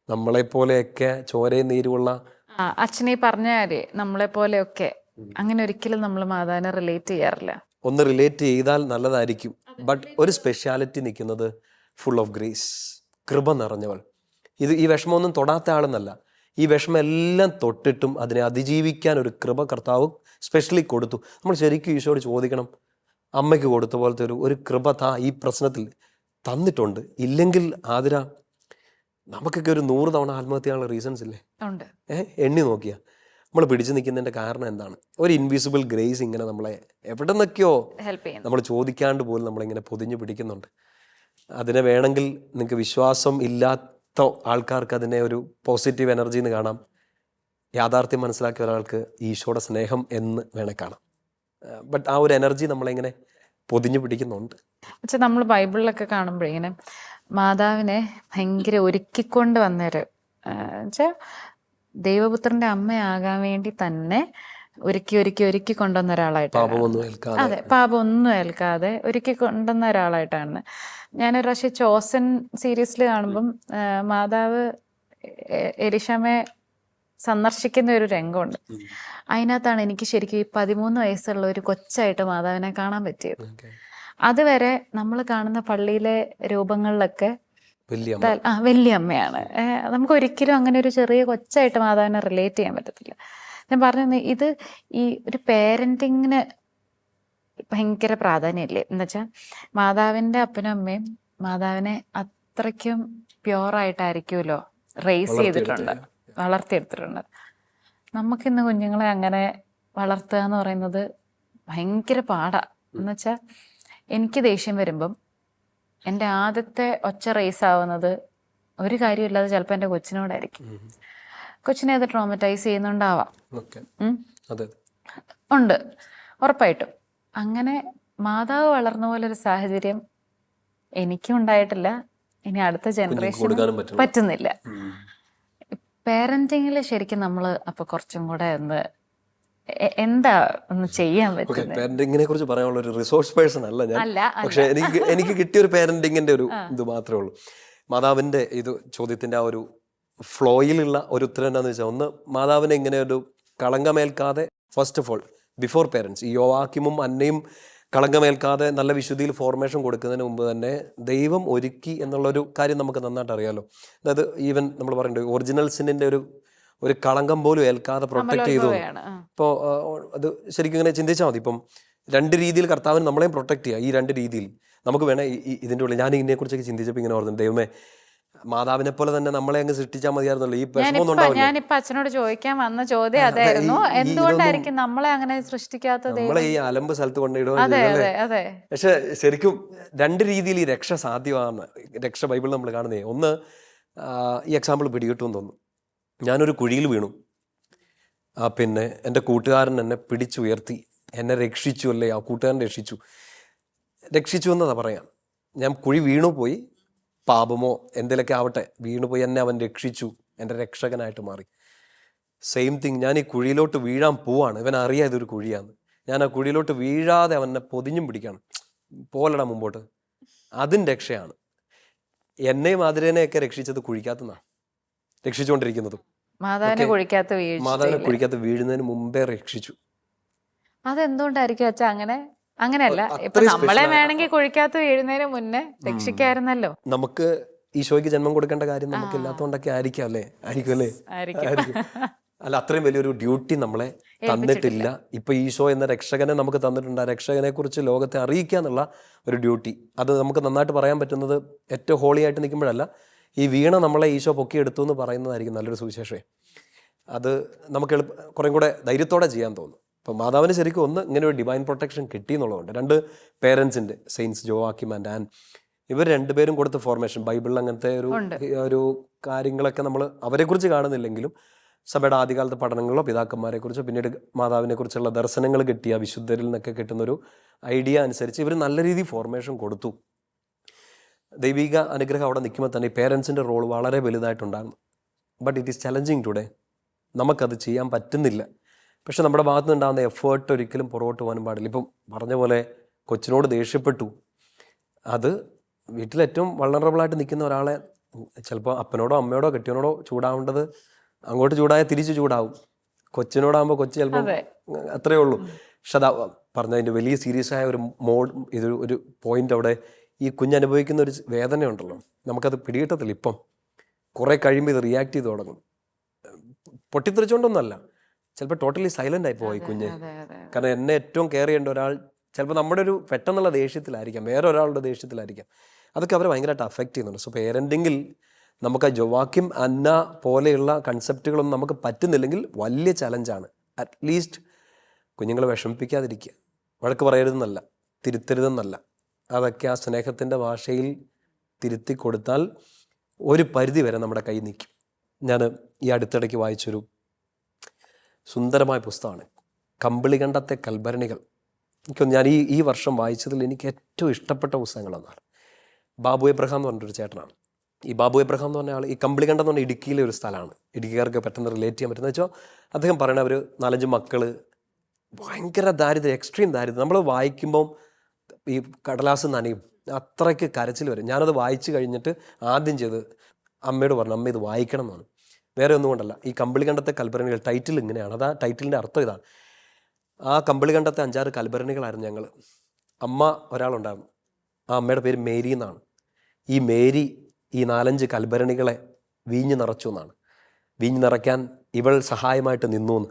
നമ്മളെപ്പോലെയൊക്കെ ചോരയും നീരുമുള്ള അച്ഛനെ പറഞ്ഞാല് നമ്മളെപ്പോലെയൊക്കെ അങ്ങനെ ഒരിക്കലും നമ്മൾ മാതാവിനെ റിലേറ്റ് ചെയ്യാറില്ല. ഒന്ന് റിലേറ്റ് ചെയ്താൽ നല്ലതായിരിക്കും. ബട്ട് ഒരു സ്പെഷ്യാലിറ്റി നിൽക്കുന്നത് ഫുൾ ഓഫ് ഗ്രേസ്, കൃപ നിറഞ്ഞവൾ. ഈ വിഷമമൊന്നും തൊടാത്ത ആളെന്നല്ല, ഈ വിഷമം എല്ലാം തൊട്ടിട്ടും അതിനെ അതിജീവിക്കാൻ ഒരു കൃപ കർത്താവ് സ്പെഷ്യലി കൊടുത്തു. നമ്മൾ ശരിക്കും ഈശോയോട് ചോദിക്കണം, അമ്മയ്ക്ക് കൊടുത്ത പോലത്തെ ഒരു കൃപ ഈ പ്രശ്നത്തിൽ തന്നിട്ടുണ്ട്. ഇല്ലെങ്കിൽ ആതിര നമുക്കൊക്കെ ഒരു 100 തവണ ആത്മഹത്യ ചെയ്യാനുള്ള റീസൺസ് ഇല്ലേ? എണ്ണി നോക്കിയാ നമ്മൾ പിടിച്ചു നിൽക്കുന്നതിൻ്റെ കാരണം എന്താണ്? ഒരു ഇൻവിസിബിൾ ഗ്രേസ് ഇങ്ങനെ നമ്മളെ എവിടെ നിന്നൊക്കെയോ നമ്മൾ ചോദിക്കാണ്ട് പോലും നമ്മളിങ്ങനെ പൊതിഞ്ഞു പിടിക്കുന്നുണ്ട്. അതിനെ വേണമെങ്കിൽ നിങ്ങൾക്ക് വിശ്വാസം ഇല്ലാത്ത ആൾക്കാർക്ക് അതിനെ ഒരു പോസിറ്റീവ് എനർജി എന്ന് കാണാം. യാഥാർത്ഥ്യം മനസ്സിലാക്കിയ ഒരാൾക്ക് ഈശോയുടെ സ്നേഹം എന്ന് വേണേൽ കാണാം. ബട്ട് ആ ഒരു എനർജി നമ്മളിങ്ങനെ പൊതിഞ്ഞു പിടിക്കുന്നുണ്ട്. പക്ഷെ നമ്മൾ ബൈബിളിലൊക്കെ കാണുമ്പോഴേ ഇങ്ങനെ മാതാവിനെ ഭയങ്കര ഒരുക്കിക്കൊണ്ട് വന്നൊരു വെച്ചാൽ ദൈവപുത്രന്റെ അമ്മയാകാൻ വേണ്ടി തന്നെ ഒരുക്കി കൊണ്ടുവന്ന ഒരാളായിട്ടാണ്. അതെ, പാപമൊന്നും ഏൽക്കാതെ ഒരുക്കി കൊണ്ടുവന്ന ഒരാളായിട്ടാണ്. ഞാനൊരു പ്രാവശ്യം ചോസൻ സീരീസിൽ കാണുമ്പം മാതാവ് എലിശാമയെ സന്ദർശിക്കുന്ന ഒരു രംഗമുണ്ട്. അതിനകത്താണ് എനിക്ക് ശരിക്കും ഈ 13 വയസ്സുള്ള ഒരു കൊച്ചായിട്ട് മാതാവിനെ കാണാൻ പറ്റിയത്. അതുവരെ നമ്മൾ കാണുന്ന പള്ളിയിലെ രൂപങ്ങളിലൊക്കെ വലിയ അമ്മയാണ്. നമുക്ക് ഒരിക്കലും അങ്ങനെ ഒരു ചെറിയ കൊച്ചായിട്ട് മാതാവിനെ റിലേറ്റ് ചെയ്യാൻ പറ്റത്തില്ല. ഞാൻ പറഞ്ഞു, ഇത് ഈ ഒരു പേരൻറ്റിങ്ങിന് ഭയങ്കര പ്രാധാന്യമില്ലേ എന്ന് വെച്ചാൽ മാതാവിൻ്റെ അപ്പനും അമ്മയും മാതാവിനെ അത്രയ്ക്കും പ്യുവറായിട്ടായിരിക്കുമല്ലോ റേസ് ചെയ്തിട്ടുണ്ട്, വളർത്തിയെടുത്തിട്ടുണ്ട്. നമുക്കിന്ന് കുഞ്ഞുങ്ങളെ അങ്ങനെ വളർത്തുക എന്ന് പറയുന്നത് ഭയങ്കര പാടാണ്. എന്ന് വെച്ചാൽ എനിക്ക് ദേഷ്യം വരുമ്പം എൻ്റെ ആദ്യത്തെ ഒച്ച റേസ് ആവുന്നത് ഒരു കാര്യമില്ലാതെ ചിലപ്പോൾ എൻ്റെ കൊച്ചിനോടായിരിക്കും. കൊച്ചിനെ അത് ട്രോമറ്റൈസ് ചെയ്യുന്നുണ്ടാവാം, ഉണ്ട് ഉറപ്പായിട്ടും. അങ്ങനെ മാതാവ് വളർന്ന പോലെ ഒരു സാഹചര്യം എനിക്കും ഉണ്ടായിട്ടില്ല, ഇനി അടുത്ത ജനറേഷൻ പറ്റുന്നില്ല. പേരന്റിങ്ങിൽ ശരിക്കും നമ്മൾ അപ്പൊ കുറച്ചും കൂടെ എന്താ ഒന്ന് ചെയ്യാൻ പറ്റുന്നത്? പേരന്റിങ്ങിനെ കുറിച്ച് പറയാനുള്ള ഒരു റിസോഴ്സ് പേഴ്സൺ അല്ല ഞാൻ. പക്ഷെ എനിക്ക് കിട്ടിയ ഒരു പേരന്റിങ്ങിന്റെ ഒരു ഇത് മാത്രമേ ഉള്ളൂ. മാതാവിന്റെ ഇത് ചോദ്യത്തിന്റെ ആ ഒരു ഫ്ലോയിലുള്ള ഒരു ഉത്തരം എന്താണെന്ന് വെച്ചാൽ, ഒന്ന്, മാതാവിനെ ഇങ്ങനെ ഒരു കളങ്കമേൽക്കാതെ first of all before parents, ഈ യോവാക്കിമും അന്നയും കളങ്കമേൽക്കാതെ നല്ല വിശുദ്ധിയിൽ ഫോർമേഷൻ കൊടുക്കുന്നതിന് മുമ്പ് തന്നെ ദൈവം ഒരുക്കി എന്നുള്ളൊരു കാര്യം നമുക്ക് നന്നായിട്ട് അറിയാലോ. അതായത് ഈവൻ നമ്മൾ പറയുന്നത് ഒറിജിനൽ സിന്നിന്റെ ഒരു കളങ്കം പോലും ഏൽക്കാതെ പ്രൊട്ടക്ട് ചെയ്തു. ഇപ്പോൾ അത് ശരിക്കും ഇങ്ങനെ ചിന്തിച്ചാൽ മതി. ഇപ്പം 2 രീതിയിൽ കർത്താവിന് നമ്മളെയും പ്രൊട്ടക്ട് ചെയ്യുക. ഈ 2 രീതിയിൽ നമുക്ക് വേണേൽ ഇതിൻ്റെ ഉള്ളിൽ ഞാൻ ഇതിനെക്കുറിച്ചൊക്കെ ചിന്തിച്ചപ്പോൾ ഇങ്ങനെ ഓർക്കുന്നു, ദൈവമേ മാതാവിനെ പോലെ തന്നെ നമ്മളെ അങ്ങ് സൃഷ്ടിച്ചാൽ മതിയായിരുന്നല്ലോ. ഈ ഞാനിപ്പോ അച്ഛനോട് ചോദിക്കാൻ വന്ന ചോദ്യം അതായിരുന്നു, എന്തുകൊണ്ടായിരിക്കും നമ്മളെ അങ്ങനെ സൃഷ്ടിക്കാത്തത്? നമ്മളെ ഈ അലമ്പ് സ്ഥലത്ത് കൊണ്ടിടുക. പക്ഷെ ശരിക്കും 2 രീതിയിൽ ഈ രക്ഷ സാധ്യമാണ്. രക്ഷ ബൈബിളിൽ നമ്മൾ കാണുന്നേ. ഒന്ന്, ഈ എക്സാമ്പിൾ പിടികിട്ടുമെന്ന് തോന്നുന്നു. ഞാനൊരു കുഴിയിൽ വീണു, പിന്നെ എൻ്റെ കൂട്ടുകാരൻ എന്നെ പിടിച്ചുയർത്തി എന്നെ രക്ഷിച്ചു. അല്ലേ, ആ കൂട്ടുകാരൻ രക്ഷിച്ചു എന്നതാ പറയാം. ഞാൻ കുഴി വീണു പോയി, പാപമോ എന്തെങ്കിലുമൊക്കെ ആവട്ടെ, വീണുപോയി എന്നെ അവൻ രക്ഷിച്ചു, എൻ്റെ രക്ഷകനായിട്ട് മാറി. സെയിം തിങ്, ഞാൻ ഈ കുഴിയിലോട്ട് വീഴാൻ പോവാണ്, ഇവൻ അറിയാം ഇതൊരു കുഴിയാണ്. ഞാൻ ആ കുഴിയിലോട്ട് വീഴാതെ അവനെ പൊതിഞ്ഞും പിടിക്കണം, പോലടാ മുമ്പോട്ട്. അതും രക്ഷയാണ്. എന്നെയും ആതിരേനെയൊക്കെ രക്ഷിച്ചത് കുഴിക്കാത്തതാണ് രക്ഷിച്ചുകൊണ്ടിരിക്കുന്നതും. മാതാവിനെ കുഴിക്കാത്ത വീഴുന്നതിന് മുമ്പേ രക്ഷിച്ചു. അതെന്തുകൊണ്ടായിരിക്കും അച്ഛാ അങ്ങനെ? അങ്ങനെയല്ല, ഇപ്പൊ നമ്മളെ വേണമെങ്കിൽ കുഴിക്കാത്ത വീഴുന്നതിന് മുന്നേ രക്ഷിക്കായിരുന്നല്ലോ. നമുക്ക് ഈശോയ്ക്ക് ജന്മം കൊടുക്കേണ്ട കാര്യം നമുക്ക് ഇല്ലാത്തതുകൊണ്ടൊക്കെ ആയിരിക്കും അല്ലേ? അല്ല, അത്രയും വലിയൊരു ഡ്യൂട്ടി നമ്മളെ തന്നിട്ടില്ല. ഇപ്പൊ ഈശോ എന്ന രക്ഷകനെ നമുക്ക് തന്നിട്ടുണ്ട്. ആ രക്ഷകനെ കുറിച്ച് ലോകത്തെ അറിയിക്കുക എന്നുള്ള ഒരു ഡ്യൂട്ടി, അത് നമുക്ക് നന്നായിട്ട് പറയാൻ പറ്റുന്നത് ഏറ്റവും ഹോളി ആയിട്ട് നിൽക്കുമ്പോഴല്ല, ഈ വീണ നമ്മളെ ഈശോ പൊക്കിയെടുത്തു എന്ന് പറയുന്നതായിരിക്കും നല്ലൊരു സുവിശേഷമേ. അത് നമുക്ക് കുറേ കൂടെ ധൈര്യത്തോടെ ചെയ്യാൻ തോന്നും. അപ്പം മാതാവിന് ശരിക്കും ഒന്ന് ഇങ്ങനെ ഒരു ഡിവൈൻ പ്രൊട്ടക്ഷൻ കിട്ടി എന്നുള്ളതുകൊണ്ട്. 2 പേരൻസിൻ്റെ, സെയിൻസ് ജോവാക്കിം ആൻഡ് ആൻ, ഇവർ 2 പേരും കൊടുത്ത ഫോർമേഷൻ ബൈബിളിൽ അങ്ങനത്തെ ഒരു കാര്യങ്ങളൊക്കെ നമ്മൾ അവരെക്കുറിച്ച് കാണുന്നില്ലെങ്കിലും സഭയുടെ ആദ്യകാലത്തെ പഠനങ്ങളോ പിതാക്കന്മാരെ കുറിച്ചോ പിന്നീട് മാതാവിനെ കുറിച്ചുള്ള ദർശനങ്ങൾ കിട്ടിയ വിശുദ്ധരിൽ നിന്നൊക്കെ കിട്ടുന്നൊരു ഐഡിയ അനുസരിച്ച് ഇവർ നല്ല രീതിയിൽ ഫോർമേഷൻ കൊടുത്തു. ദൈവിക അനുഗ്രഹം അവിടെ നിൽക്കുമ്പോൾ തന്നെ ഈ പേരൻസിൻ്റെ റോൾ വളരെ വലുതായിട്ടുണ്ടാകും. But it is challenging today. നമുക്കത് ചെയ്യാൻ പറ്റുന്നില്ല. പക്ഷെ നമ്മുടെ ഭാഗത്ത് നിന്നുണ്ടാകുന്ന എഫേർട്ട് ഒരിക്കലും പുറകോട്ട് പോകാനും പാടില്ല. ഇപ്പം പറഞ്ഞ പോലെ കൊച്ചിനോട് ദേഷ്യപ്പെട്ടു, അത് വീട്ടിലേറ്റവും വൾണറബിളായിട്ട് നിൽക്കുന്ന ഒരാളെ ചിലപ്പോൾ അപ്പനോടോ അമ്മയോടോ കെട്ടിയനോടോ ചൂടാവേണ്ടത് അങ്ങോട്ട് ചൂടായ തിരിച്ച് ചൂടാവും. കൊച്ചിനോടാകുമ്പോൾ കൊച്ചു ചിലപ്പോൾ അത്രയേ ഉള്ളൂ. പക്ഷെ അതാ പറഞ്ഞതിൻ്റെ വലിയ സീരിയസ് ആയ ഒരു ഒരു പോയിന്റ് അവിടെ ഈ കുഞ്ഞനുഭവിക്കുന്ന ഒരു വേദനയുണ്ടല്ലോ, നമുക്കത് പിടികിട്ടത്തില്ല. ഇപ്പം കുറേ കഴിയുമ്പോൾ ഇത് റിയാക്ട് ചെയ്ത് തുടങ്ങും. പൊട്ടിത്തെറിച്ചുകൊണ്ടൊന്നുമല്ല, ചിലപ്പോൾ ടോട്ടലി സൈലൻ്റ് ആയി പോയി കുഞ്ഞ്. കാരണം എന്നെ ഏറ്റവും കെയർ ചെയ്യേണ്ട ഒരാൾ ചിലപ്പോൾ നമ്മുടെ ഒരു പെട്ടെന്നുള്ള ദേഷ്യത്തിലായിരിക്കാം, വേറെ ഒരാളുടെ ദേഷ്യത്തിലായിരിക്കാം. അതൊക്കെ അവരെ ഭയങ്കരമായിട്ട് അഫക്റ്റ് ചെയ്യുന്നുണ്ട്. സോ പേരൻറ്റിങ്ങിൽ നമുക്ക് ആ ജോവാക്കിം അന്ന പോലെയുള്ള കൺസെപ്റ്റുകളൊന്നും നമുക്ക് പറ്റുന്നില്ലെങ്കിൽ വലിയ ചലഞ്ചാണ്. അറ്റ്ലീസ്റ്റ് കുഞ്ഞുങ്ങളെ വിഷമിപ്പിക്കാതിരിക്കുക, വഴക്ക് പറയരുതെന്നല്ല, തിരുത്തരുതെന്നല്ല, അതൊക്കെ ആ സ്നേഹത്തിൻ്റെ ഭാഷയിൽ തിരുത്തി കൊടുത്താൽ ഒരു പരിധി വരെ നമ്മുടെ കൈ നിൽക്കും. ഞാൻ ഈ അടുത്തിടയ്ക്ക് വായിച്ചൊരു സുന്ദരമായ പുസ്തകമാണ് കമ്പിളികണ്ടത്തെ കൽഭരണികൾ. ഞാൻ ഈ വർഷം വായിച്ചതിൽ എനിക്ക് ഏറ്റവും ഇഷ്ടപ്പെട്ട പുസ്തകങ്ങളെന്നാണ്. ബാബു എബ്രഹാം എന്ന് പറഞ്ഞൊരു ചേട്ടനാണ്. ഈ ബാബു എബ്രഹാം എന്ന് പറഞ്ഞ ആൾ, ഈ കമ്പിളികണ്ടം എന്ന് പറഞ്ഞാൽ ഇടുക്കിയിലെ ഒരു സ്ഥലമാണ്. ഇടുക്കിക്കാർക്ക് പെട്ടെന്ന് റിലേറ്റ് ചെയ്യാൻ പറ്റുന്നത് വെച്ചാൽ അദ്ദേഹം പറയണ അവർ 4-5 മക്കൾ, ഭയങ്കര ദാരിദ്ര്യം, എക്സ്ട്രീം ദാരിദ്ര്യം. നമ്മൾ വായിക്കുമ്പം ഈ കടലാസ് നനയും, അത്രയ്ക്ക് കരച്ചിൽ വരും. ഞാനത് വായിച്ചു കഴിഞ്ഞിട്ട് ആദ്യം ചെയ്ത് അമ്മയോട് പറഞ്ഞു, അമ്മ ഇത് വായിക്കണം എന്നാണ്. വേറെ ഒന്നും കൊണ്ടല്ല, ഈ കമ്പിളികണ്ടത്തെ കൽഭരണികൾ ടൈറ്റിൽ ഇങ്ങനെയാണ്. അത് ആ ടൈറ്റിലിൻ്റെ അർത്ഥം ഇതാണ്. ആ കമ്പിളികണ്ടത്തെ 5-6 കൽഭരണികളായിരുന്നു ഞങ്ങൾ. അമ്മ ഒരാളുണ്ടായിരുന്നു, ആ അമ്മയുടെ പേര് മേരി എന്നാണ്. ഈ മേരി ഈ 4-5 കൽഭരണികളെ വീഞ്ഞ് നിറച്ചു എന്നാണ്. വീഞ്ഞ് നിറയ്ക്കാൻ ഇവൾ സഹായമായിട്ട് നിന്നു എന്ന്.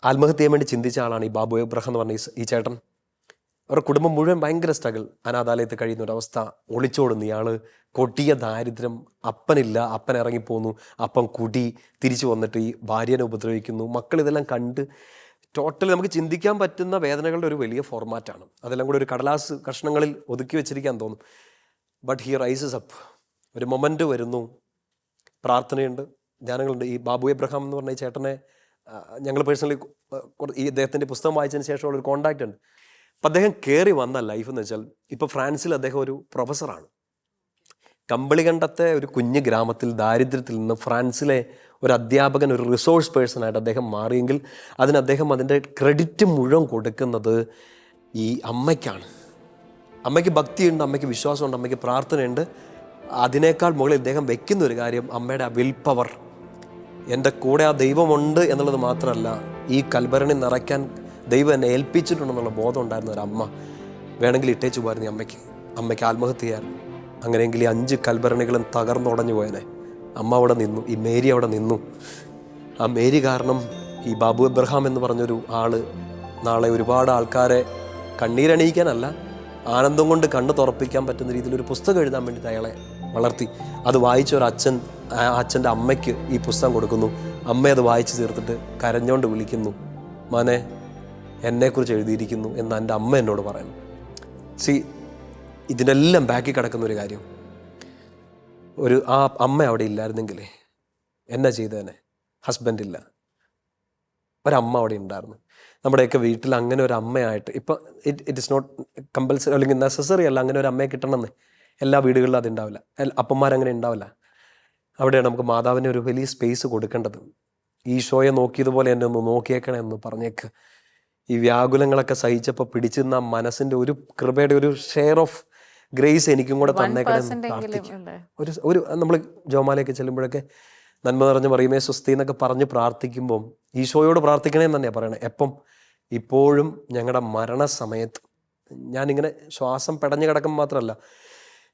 ആത്മഹത്യ ചെയ്യാൻ വേണ്ടി ചിന്തിച്ച ആളാണ് ഈ ബാബു എബ്രഹാം എന്ന് പറഞ്ഞ ഈ ചേട്ടൻ. അവരുടെ കുടുംബം മുഴുവൻ ഭയങ്കര സ്ട്രഗിൾ, അനാഥാലയത്തിൽ കഴിയുന്ന ഒരവസ്ഥ, ഒളിച്ചോടുന്നു ഇയാൾ, കൊടിയ ദാരിദ്ര്യം, അപ്പനില്ല, അപ്പൻ ഇറങ്ങിപ്പോന്നു, അപ്പൻ കുടി, തിരിച്ചു വന്നിട്ട് ഈ ഭാര്യനെ ഉപദ്രവിക്കുന്നു, മക്കൾ ഇതെല്ലാം കണ്ട് ടോട്ടലി നമുക്ക് ചിന്തിക്കാൻ പറ്റുന്ന വേദനകളുടെ ഒരു വലിയ ഫോർമാറ്റാണ്. അതെല്ലാം കൂടി ഒരു കടലാസ് കഷ്ണങ്ങളിൽ ഒതുക്കി വെച്ചിരിക്കാൻ തോന്നും. But he rises up. ഒരു മൊമെൻ്റ് വരുന്നു, പ്രാർത്ഥനയുണ്ട്, ധ്യാനങ്ങളുണ്ട്. ഈ ബാബു എബ്രഹാം എന്ന് പറഞ്ഞ ഈ ചേട്ടനെ ഞങ്ങൾ പേഴ്സണലി ഈ അദ്ദേഹത്തിൻ്റെ പുസ്തകം വായിച്ചതിന് ശേഷമുള്ള ഒരു കോണ്ടാക്റ്റ് ഉണ്ട്. അപ്പം അദ്ദേഹം കയറി വന്ന ലൈഫ് എന്ന് വെച്ചാൽ, ഇപ്പോൾ ഫ്രാൻസിൽ അദ്ദേഹം ഒരു പ്രൊഫസറാണ്. കമ്പിളികണ്ടത്തെ ഒരു കുഞ്ഞു ഗ്രാമത്തിൽ ദാരിദ്ര്യത്തിൽ നിന്ന് ഫ്രാൻസിലെ ഒരു അധ്യാപകൻ, ഒരു റിസോഴ്സ് പേഴ്സണായിട്ട് അദ്ദേഹം മാറിയെങ്കിൽ അതിന് അദ്ദേഹം അതിൻ്റെ ക്രെഡിറ്റ് മുഴുവൻ കൊടുക്കുന്നത് ഈ അമ്മയ്ക്കാണ്. അമ്മയ്ക്ക് ഭക്തിയുണ്ട്, അമ്മയ്ക്ക് വിശ്വാസമുണ്ട്, അമ്മയ്ക്ക് പ്രാർത്ഥനയുണ്ട്. അതിനേക്കാൾ മുകളിൽ അദ്ദേഹം വെക്കുന്ന ഒരു കാര്യം അമ്മയുടെ ആ വിൽ പവർ. എൻ്റെ കൂടെ ആ ദൈവമുണ്ട് എന്നുള്ളത് മാത്രമല്ല, ഈ കൽഭരണി നിറയ്ക്കാൻ ദൈവം എന്നെ ഏൽപ്പിച്ചിട്ടുണ്ടെന്നുള്ള ബോധം ഉണ്ടായിരുന്ന ഒരു അമ്മ. വേണമെങ്കിൽ ഇട്ടേച്ചു പോയിരുന്നു അമ്മയ്ക്ക് ആത്മഹത്യ ചെയ്യാറുണ്ട്. അങ്ങനെയെങ്കിൽ ഈ 5 കൽഭരണികളും തകർന്നുടഞ്ഞു പോയനെ. അമ്മ അവിടെ നിന്നു, ഈ മേരി അവിടെ നിന്നു. ആ മേരി കാരണം ഈ ബാബു എബ്രഹാം എന്ന് പറഞ്ഞൊരു ആള് നാളെ ഒരുപാട് ആൾക്കാരെ കണ്ണീരണിയിക്കാനല്ല, ആനന്ദം കൊണ്ട് കണ്ണ് തുറപ്പിക്കാൻ പറ്റുന്ന രീതിയിൽ ഒരു പുസ്തകം എഴുതാൻ വേണ്ടിയിട്ട് അയാളെ വളർത്തി. അത് വായിച്ച ഒരു അച്ഛൻ, ആ അച്ഛൻ്റെ അമ്മയ്ക്ക് ഈ പുസ്തകം കൊടുക്കുന്നു. അമ്മ അത് വായിച്ചു തീർത്തിട്ട് കരഞ്ഞുകൊണ്ട് വിളിക്കുന്നു, മോനെ എന്നെക്കുറിച്ച് എഴുതിയിരിക്കുന്നു എന്ന് എൻ്റെ അമ്മ എന്നോട് പറയുന്നു. ഇതിനെല്ലാം ബാക്കി കിടക്കുന്ന ഒരു കാര്യം, ആ അമ്മ അവിടെ ഇല്ലായിരുന്നെങ്കിലേ എന്നാ ചെയ്തേനെ? ഹസ്ബൻഡില്ല, ഒരമ്മ അവിടെ ഉണ്ടായിരുന്നു. നമ്മുടെയൊക്കെ വീട്ടിൽ അങ്ങനെ ഒരു അമ്മയായിട്ട്, ഇപ്പം ഇറ്റ് ഇസ് നോട്ട് കമ്പൽസറി അല്ലെങ്കിൽ നെസസറി അല്ല അങ്ങനെ ഒരു അമ്മയെ കിട്ടണമെന്ന്. എല്ലാ വീടുകളിലും അതുണ്ടാവില്ല, അപ്പന്മാരങ്ങനെ ഉണ്ടാവില്ല. അവിടെയാണ് നമുക്ക് മാതാവിന് ഒരു വലിയ സ്പേസ് കൊടുക്കേണ്ടത്. ഈശോയെ നോക്കിയതുപോലെ എന്നെ ഒന്ന് നോക്കിയേക്കണേ എന്ന് പറഞ്ഞേക്ക്. ഈ വ്യാകുലങ്ങളൊക്കെ സഹിച്ചപ്പോൾ പിടിച്ചിരുന്ന മനസ്സിൻ്റെ ഒരു കൃപയുടെ ഒരു ഷെയർ ഓഫ് ഗ്രേസ് എനിക്കും കൂടെ തന്നേക്കണേ എന്ന് പ്രാർത്ഥിക്കും. ഒരു നമ്മൾ ജോമാലയൊക്കെ ചെല്ലുമ്പോഴൊക്കെ നന്മ നിറഞ്ഞ മറിയമേ സ്വസ്തി എന്നൊക്കെ പറഞ്ഞ് പ്രാർത്ഥിക്കുമ്പം ഈശോയോട് പ്രാർത്ഥിക്കണേന്ന് തന്നെയാണ് പറയണേ. എപ്പം? ഇപ്പോഴും ഞങ്ങളുടെ മരണസമയത്ത്. ഞാനിങ്ങനെ ശ്വാസം പെടഞ്ഞു കിടക്കുമ്പോൾ മാത്രമല്ല,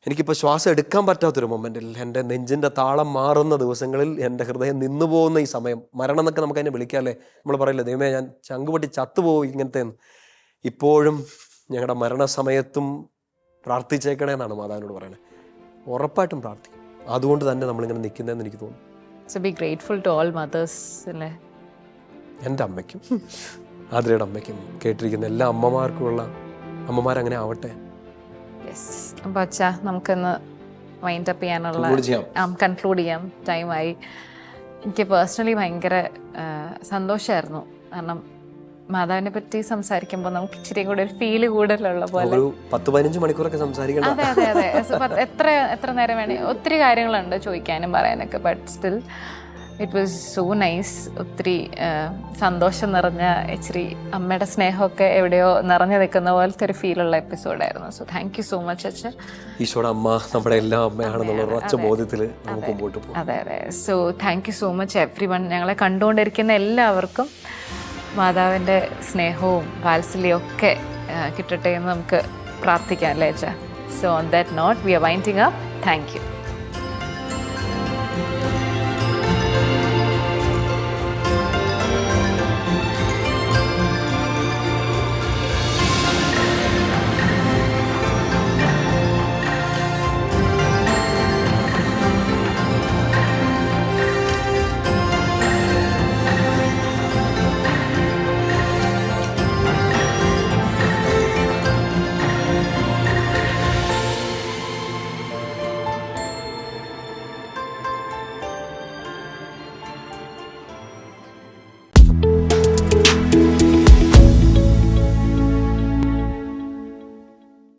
എനിക്കിപ്പോൾ ശ്വാസം എടുക്കാൻ പറ്റാത്തൊരു മൊമെൻറ്റിൽ, എൻ്റെ നെഞ്ചിൻ്റെ താളം മാറുന്ന ദിവസങ്ങളിൽ, എൻ്റെ ഹൃദയം നിന്നു പോകുന്ന ഈ സമയം, മരണം എന്നൊക്കെ നമുക്ക് അതിനെ വിളിക്കാമല്ലേ. നമ്മൾ പറയില്ലേ, ദൈവമേ ഞാൻ ചങ്കുപൊട്ടി ചത്തുപോകും ഇങ്ങനത്തെ. ഇപ്പോഴും ഞങ്ങളുടെ മരണസമയത്തും പ്രാർത്ഥിച്ചേക്കണേ എന്നാണ് മാതാവിനോട് പറയണേ. ഉറപ്പായിട്ടും പ്രാർത്ഥിക്കും. അതുകൊണ്ട് തന്നെ നമ്മളിങ്ങനെ നിൽക്കുന്നതെന്ന് എനിക്ക് തോന്നുന്നു. So be grateful to all mothers, അല്ലേ? എൻ്റെ അമ്മയ്ക്കും ആതിരയുടെ അമ്മയ്ക്കും കേട്ടിരിക്കുന്ന എല്ലാ അമ്മമാർക്കുമുള്ള അമ്മമാരങ്ങനെ ആവട്ടെ. യെസ്. അപ്പോൾ അച്ഛാ നമുക്കൊന്ന് വൈൻഡ് അപ്പ് ചെയ്യാനുള്ള കൺക്ലൂഡ് ചെയ്യാം, ടൈമായി. എനിക്ക് പേഴ്സണലി ഭയങ്കര സന്തോഷമായിരുന്നു. കാരണം മാതാവിനെ പറ്റി സംസാരിക്കുമ്പോൾ നമുക്ക് ഇച്ചിരി കൂടെ ഒരു ഫീല് കൂടുതലുള്ള പോലെ. 10-15 മണിക്കൂറൊക്കെ സംസാരിക്കണം. അതെ അതെ അതെ, എത്ര നേരം വേണേ. ഒത്തിരി കാര്യങ്ങളുണ്ട് ചോദിക്കാനും പറയാനൊക്കെ. But still it was so nice. ഒത്തിരി സന്തോഷം നിറഞ്ഞ, ഇച്ചിരി അമ്മയുടെ സ്നേഹമൊക്കെ എവിടെയോ നിറഞ്ഞു നിൽക്കുന്ന പോലത്തെ ഒരു ഫീലുള്ള എപ്പിസോഡായിരുന്നു. So thank you so much അച്ഛൻ. ഈശോയുടെ അമ്മ നമ്മുടെ എല്ലാ അമ്മയാണെന്നുള്ള ഉറച്ച ബോധ്യത്തിൽ നമുക്ക് മുമ്പോട്ട് പോകാം. അതെ അതെ. So thank you so much every one. ഞങ്ങളെ കണ്ടുകൊണ്ടിരിക്കുന്ന എല്ലാവർക്കും മാതാവിൻ്റെ സ്നേഹവും വാത്സല്യവും ഒക്കെ കിട്ടട്ടെ എന്ന് നമുക്ക് പ്രാർത്ഥിക്കാം, അല്ലേ അച്ഛാ? So on that note we are winding up. Thank U.